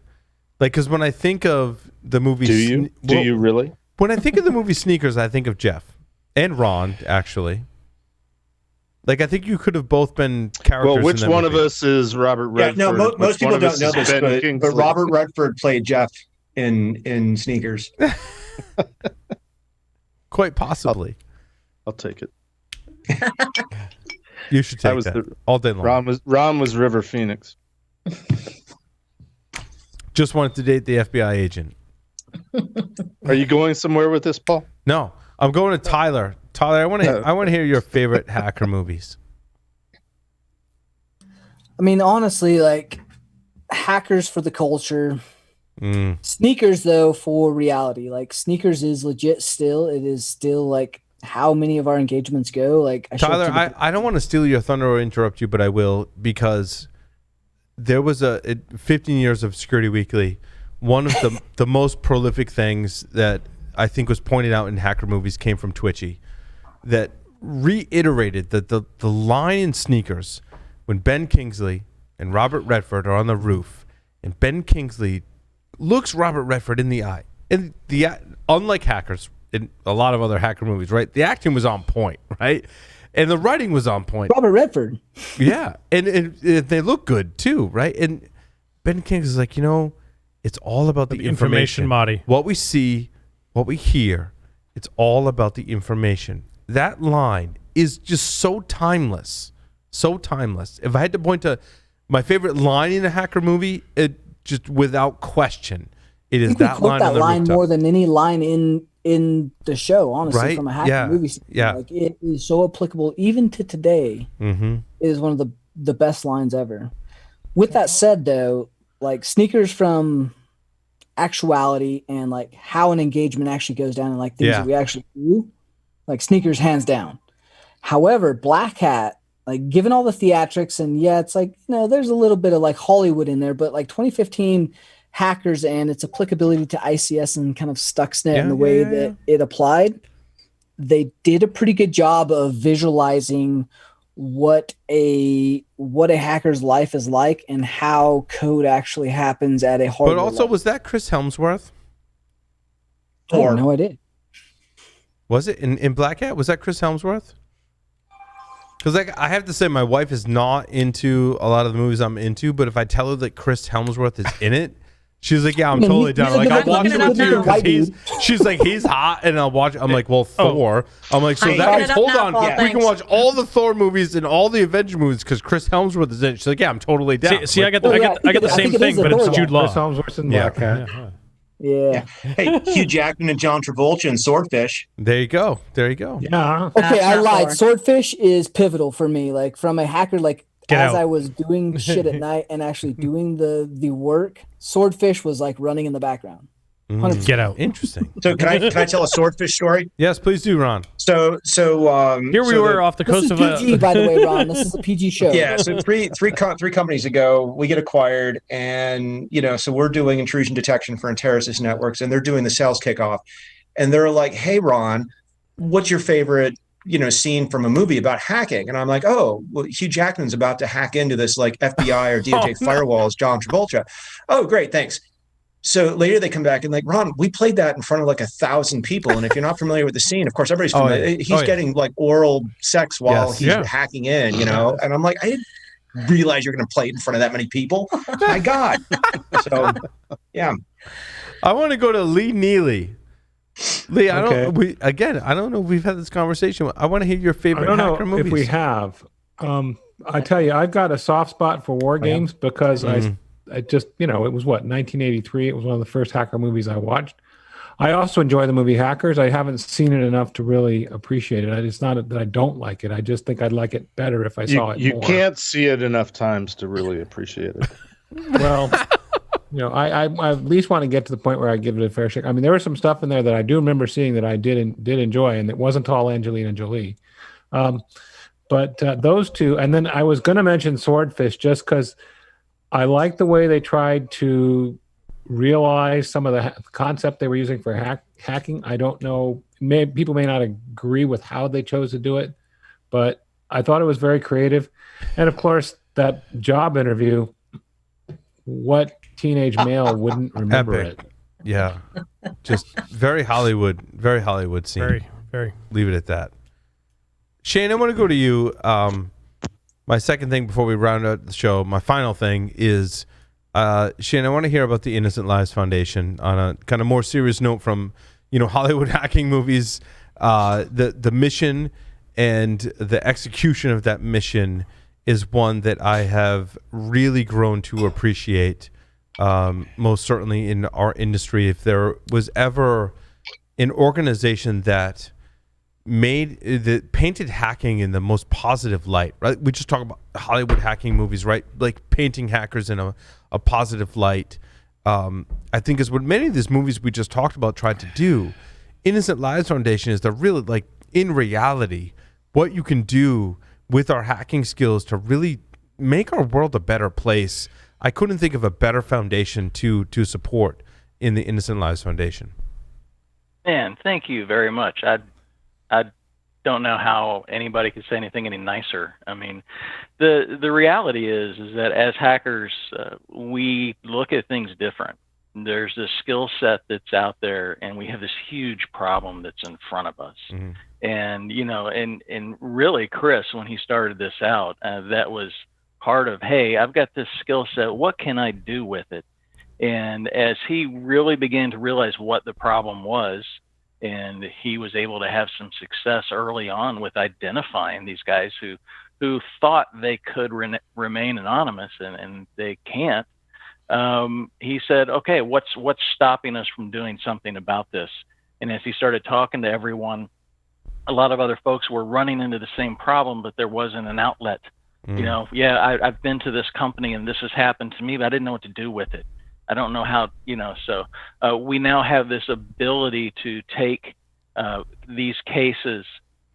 Because when I think of the movie, do you really? When I think of the movie Sneakers, I think of Jeff and Ron. Actually, I think you could have both been characters. Well, which in that one movie. of us is Robert Redford? Yeah, no, most people don't know this, but Robert Redford played Jeff in Sneakers. Quite possibly. I'll take it. You should take that all day long. Ron was River Phoenix. Just wanted to date the FBI agent. Are you going somewhere with this, Paul? No, I'm going to Tyler. Tyler, I want to hear your favorite hacker movies. I mean, honestly, like hackers for the culture. Sneakers, though, for reality. Like Sneakers is legit still. It is still like how many of our engagements go. Like Tyler, I don't want to steal your thunder or interrupt you, but I will, because there was 15 years of Security Weekly. One of the most prolific things that I think was pointed out in hacker movies came from Twitchy, that reiterated that the line in Sneakers when Ben Kingsley and Robert Redford are on the roof, and Ben Kingsley looks Robert Redford in the eye, and unlike Hackers in a lot of other hacker movies, right? The acting was on point, right? And the writing was on point. Robert Redford. Yeah, and they look good too, right? And Ben Kingsley's like, it's all about the information. Marty. What we see, what we hear, it's all about the information. That line is just so timeless. So timeless. If I had to point to my favorite line in a hacker movie, it just without question, it is that line on the rooftop. More than any line in the show, honestly, right? From a hacker movie scene. Yeah. Like it is so applicable even to today. Mm-hmm. It is one of the best lines ever. With that said, though, like Sneakers from actuality and like how an engagement actually goes down and like things that we actually do, like Sneakers hands down. However, Black Hat, like given all the theatrics and it's like, there's a little bit of like Hollywood in there, but like 2015 Hackers and its applicability to ICS and kind of Stuxnet in the way that it applied, they did a pretty good job of visualizing what a hacker's life is like and how code actually happens at a hardware But also, level. was that Chris Helmsworth? I have no idea. Was it in Black Hat? Was that Chris Helmsworth? Because I have to say, my wife is not into a lot of the movies I'm into, but if I tell her that Chris Helmsworth is in it, she's like, yeah, I'm totally down. Like, I'll watch it with you because she's like, he's hot, and I'll watch it. I'm like, well, Thor. I'm like, so that means, hold on, we can watch all the Thor movies and all the Avenger movies because Chris Helmsworth is in it. She's like, yeah, I'm totally down. See, I get the same thing, but it's Jude Law. Chris Helmsworth in Black Hat. Yeah. Hey, Hugh Jackman and John Travolta in Swordfish. There you go. Yeah. Okay, I lied. Swordfish is pivotal for me. Like from a hacker, like I was doing shit at night and actually doing the work, Swordfish was like running in the background. 100%. Get out. Interesting. So can I tell a Swordfish story? Yes, please do, Ron. So here we were off the coast of PG, by the way, Ron. This is a PG show. Yeah. So three companies ago, we get acquired, and so we're doing intrusion detection for terrorist networks, and they're doing the sales kickoff, and they're like, "Hey, Ron, what's your favorite scene from a movie about hacking?" And I'm like, "Oh, well, Hugh Jackman's about to hack into this like FBI or DOJ firewall as John Travolta." Oh, great, thanks. So later they come back and like, "Ron, we played that in front of like 1,000 people. And if you're not familiar with the scene, of course, everybody's familiar. He's getting like oral sex while he's hacking in, And I'm like, I didn't realize you're going to play it in front of that many people. My God. So, yeah. I want to go to Lee Neely. Lee, I don't know if we've had this conversation. I want to hear your favorite hacker movies. If we have. I tell you, I've got a soft spot for war games because I just, it was 1983. It was one of the first hacker movies I watched. I also enjoy the movie Hackers. I haven't seen it enough to really appreciate it. It's not that I don't like it. I just think I'd like it better if I saw it more. You can't see it enough times to really appreciate it. Well, I at least want to get to the point where I give it a fair shake. I mean, there was some stuff in there that I do remember seeing that I did enjoy, and it wasn't all Angelina Jolie. But those two, and then I was going to mention Swordfish just because I like the way they tried to realize some of the concept they were using for hacking. I don't know. People may not agree with how they chose to do it, but I thought it was very creative. And of course, that job interview, what teenage male wouldn't remember Epic. it? Yeah. Just very Hollywood scene. Very, very. Leave it at that. Shane, I want to go to you. My second thing before we round out the show, my final thing is, Shane, I want to hear about the Innocent Lives Foundation on a kind of more serious note from, Hollywood hacking movies, the mission and the execution of that mission is one that I have really grown to appreciate, most certainly in our industry. If there was ever an organization that painted hacking in the most positive light, right? We just talk about Hollywood hacking movies, right? Like painting hackers in a positive light. I think is what many of these movies we just talked about tried to do. Innocent Lives Foundation is the really, like, in reality, what you can do with our hacking skills to really make our world a better place. I couldn't think of a better foundation to support in the Innocent Lives Foundation. Man, thank you very much. I don't know how anybody could say anything any nicer. I mean, the reality is that as hackers, we look at things different. There's this skill set that's out there, and we have this huge problem that's in front of us. Mm-hmm. And and really, Chris, when he started this out, that was part of, hey, I've got this skill set. What can I do with it? And as he really began to realize what the problem was, and he was able to have some success early on with identifying these guys who thought they could remain anonymous, and they can't. He said, okay, what's stopping us from doing something about this? And as he started talking to everyone, a lot of other folks were running into the same problem, but there wasn't an outlet. I've been to this company and this has happened to me, but I didn't know what to do with it. I don't know how, so we now have this ability to take these cases,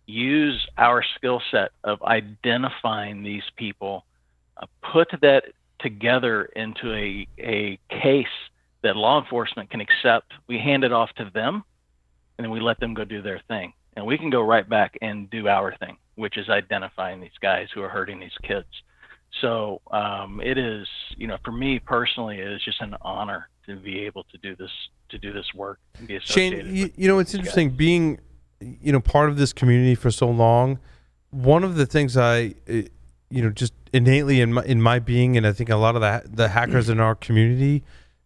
use our skill set of identifying these people, put that together into a case that law enforcement can accept. We hand it off to them, and then we let them go do their thing. And we can go right back and do our thing, which is identifying these guys who are hurting these kids. So it is, for me personally, it is just an honor to be able to do this work and be associated. Shane, it's interesting guys. Being, part of this community for so long. One of the things I, just innately in my being, and I think a lot of the hackers in our community,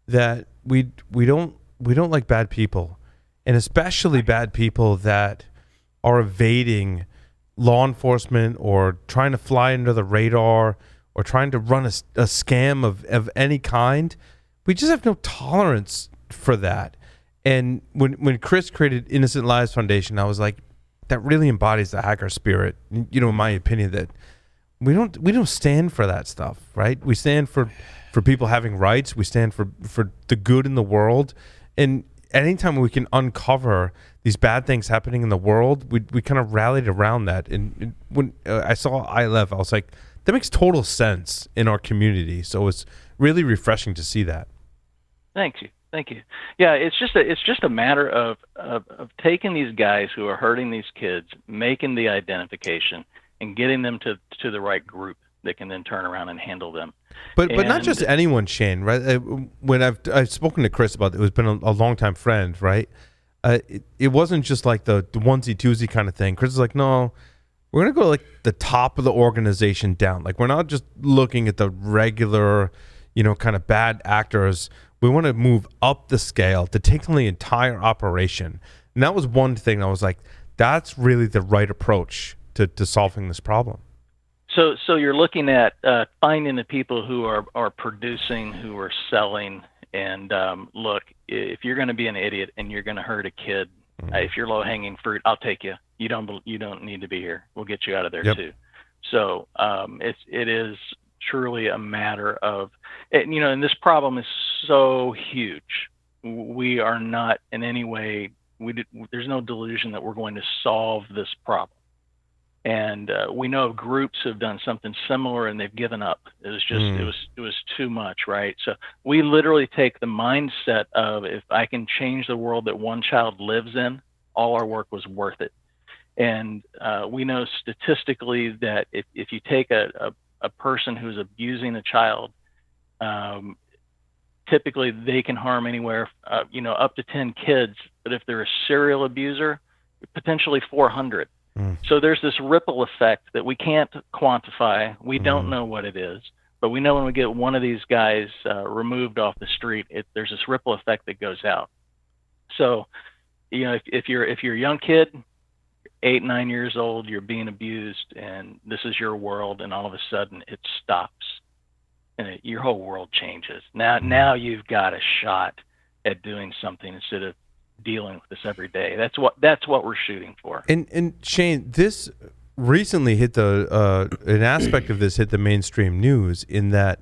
that we don't like bad people, and especially bad people that are evading law enforcement or trying to fly under the radar or trying to run a scam of any kind. We just have no tolerance for that. And when Chris created Innocent Lives Foundation, I was like, that really embodies the hacker spirit. In my opinion, that we don't stand for that stuff, right? We stand for people having rights. We stand for the good in the world. And anytime we can uncover these bad things happening in the world, we kind of rallied around that. And when I saw ILF, I was like, that makes total sense in our community. So it's really refreshing to see that. Thank you. Yeah, it's just a matter of taking these guys who are hurting these kids, making the identification, and getting them to the right group that can then turn around and handle them. But not just anyone, Shane, right? When I've spoken to Chris about it, who's been a longtime friend, right? It wasn't just like the onesie twosie kind of thing. Chris is like, no, we're gonna go like the top of the organization down. Like, we're not just looking at the regular, kind of bad actors. We want to move up the scale to take on the entire operation. And that was one thing I was like, that's really the right approach to solving this problem. So you're looking at finding the people who are producing, who are selling, and look, if you're going to be an idiot and you're going to hurt a kid, if you're low-hanging fruit, I'll take you. You don't need to be here. We'll get you out of there too. So it is truly a matter of, and this problem is so huge. We are not in any way. There's no delusion that we're going to solve this problem. And we know of groups who have done something similar and they've given up. It was just it was too much, right? So we literally take the mindset of, if I can change the world that one child lives in, all our work was worth it. And we know statistically that if you take a person who's abusing a child, typically they can harm anywhere up to 10 kids. But if they're a serial abuser, potentially 400. So there's this ripple effect that we can't quantify. We don't know what it is, but we know when we get one of these guys removed off the street, there's this ripple effect that goes out. So, if you're a young kid, 8, 9 years old, you're being abused, and this is your world, and all of a sudden it stops, and your whole world changes. Now you've got a shot at doing something instead of dealing with this every day. That's what we're shooting for. And Shane, this recently hit an aspect of this hit the mainstream news in that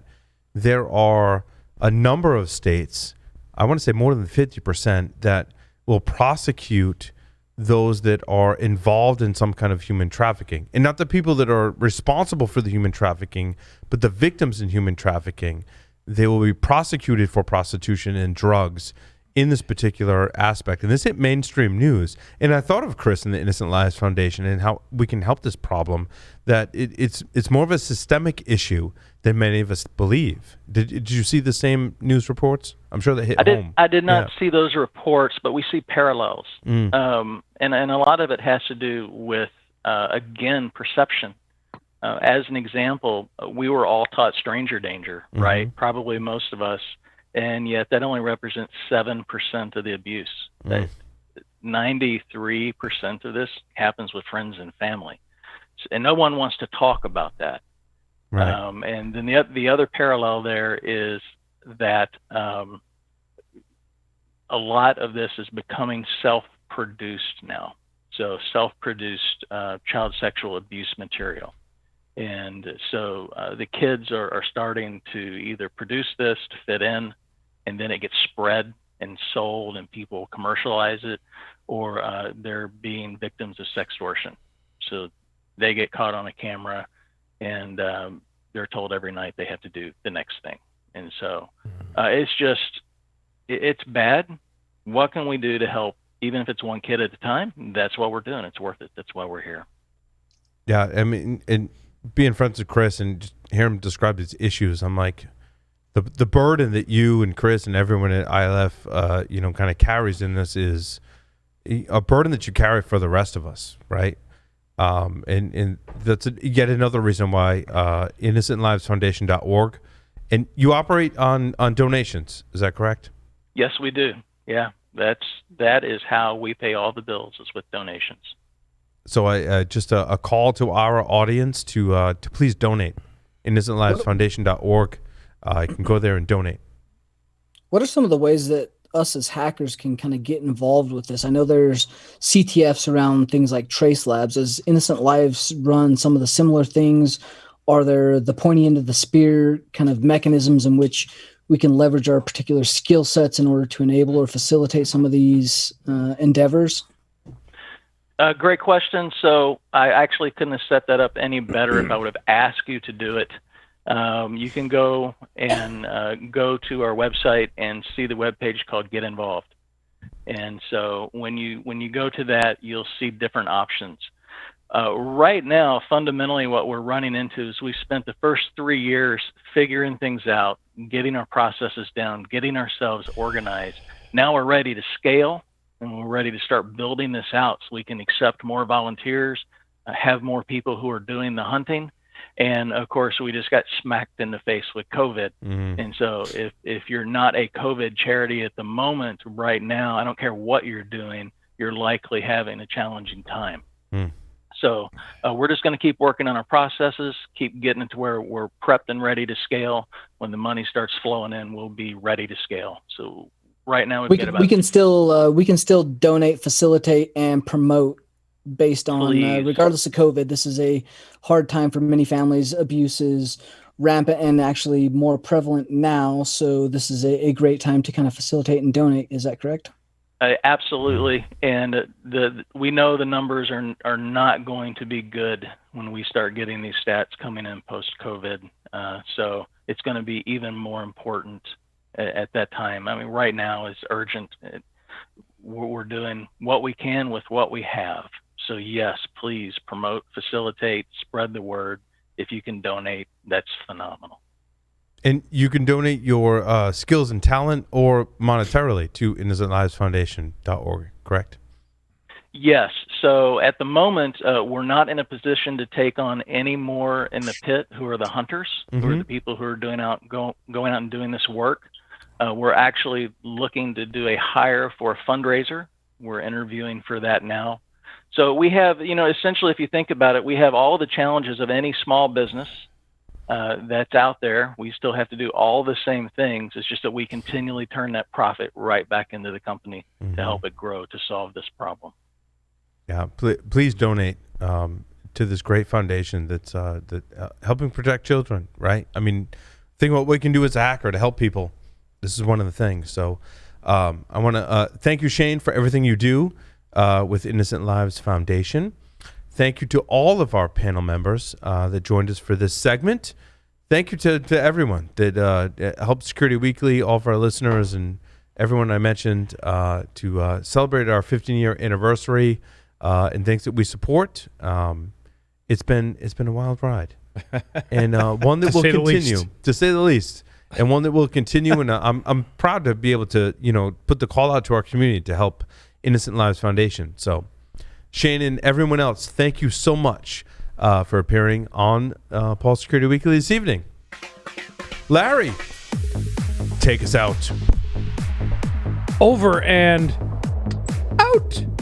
there are a number of states, I want to say more than 50%, that will prosecute those that are involved in some kind of human trafficking. And not the people that are responsible for the human trafficking, but the victims in human trafficking. They will be prosecuted for prostitution and drugs in this particular aspect. And this hit mainstream news. And I thought of Chris and the Innocent Lives Foundation and how we can help this problem, that it's more of a systemic issue than many of us believe. Did you see the same news reports? I'm sure they hit home. I did not see those reports, but we see parallels. And a lot of it has to do with, again, perception. As an example, we were all taught stranger danger, right? Probably most of us. And yet that only represents 7% of the abuse. 93% of this happens with friends and family. And no one wants to talk about that. Right. And then the other parallel there is that a lot of this is becoming self-produced now. So self-produced child sexual abuse material. And so the kids are starting to either produce this to fit in, and then it gets spread and sold and people commercialize it, or they're being victims of sextortion. So they get caught on a camera and they're told every night they have to do the next thing. And so it's bad. What can we do to help? Even if it's one kid at a time, that's what we're doing. It's worth it. That's why we're here. Yeah, I mean, and being friends with Chris and just hear him describe his issues, I'm like, the burden that you and Chris and everyone at ILF, kind of carries in this is a burden that you carry for the rest of us, right? And that's yet another reason why InnocentLivesFoundation.org, and you operate on donations. Is that correct? Yes, we do. Yeah, that is how we pay all the bills, is with donations. So I just a call to our audience to please donate. InnocentLivesFoundation.org. You can go there and donate. What are some of the ways that us as hackers can kind of get involved with this? I know there's CTFs around things like trace labs. Does Innocent Lives run some of the similar things? Are there the pointy end of the spear kind of mechanisms in which we can leverage our particular skill sets in order to enable or facilitate some of these endeavors? Great question. So I actually couldn't have set that up any better if I would have asked you to do it. You can go and go to our website and see the webpage called Get Involved. And so when you go to that, you'll see different options. Right now, fundamentally, what we're running into is we spent the first 3 years figuring things out, getting our processes down, getting ourselves organized. Now we're ready to scale, and we're ready to start building this out so we can accept more volunteers, have more people who are doing the hunting. And of course, we just got smacked in the face with COVID. And so if you're not a COVID charity at the moment, right now, I don't care what you're doing, you're likely having a challenging time. So we're just going to keep working on our processes, keep getting it to where we're prepped and ready to scale. When the money starts flowing in, we'll be ready to scale. So right now we can still donate, facilitate, and promote based on regardless of COVID. This is a hard time for many families. Abuse is rampant and actually more prevalent now. So this is a great time to kind of facilitate and donate. Is that correct? Absolutely. And we know the numbers are not going to be good when we start getting these stats coming in post-COVID. So it's going to be even more important at that time. I mean, right now is urgent. We're doing what we can with what we have. So yes, please promote, facilitate, spread the word. If you can donate, that's phenomenal. And you can donate your skills and talent or monetarily to InnocentLivesFoundation.org, correct? Yes. So at the moment, we're not in a position to take on any more in the pit who are the hunters, who are the people who are going out and doing this work. We're actually looking to do a hire for a fundraiser. We're interviewing for that now. So we have, essentially, if you think about it, we have all the challenges of any small business that's out there. We still have to do all the same things. It's just that we continually turn that profit right back into the company to help it grow, to solve this problem. Yeah, please donate to this great foundation that's helping protect children, right? I mean, think about what we can do as a hacker to help people. This is one of the things. So I want to thank you, Shane, for everything you do with Innocent Lives Foundation. Thank you to all of our panel members that joined us for this segment. Thank you to everyone that helped Security Weekly, all of our listeners, and everyone I mentioned to celebrate our 15-year anniversary and things that we support. It's been a wild ride, and one that will continue, to say the least, and one that will continue. And I'm proud to be able to put the call out to our community to help Innocent Lives Foundation. So, Shane and everyone else, thank you so much for appearing on Pulse Security Weekly this evening. Larry, take us out. Over and out.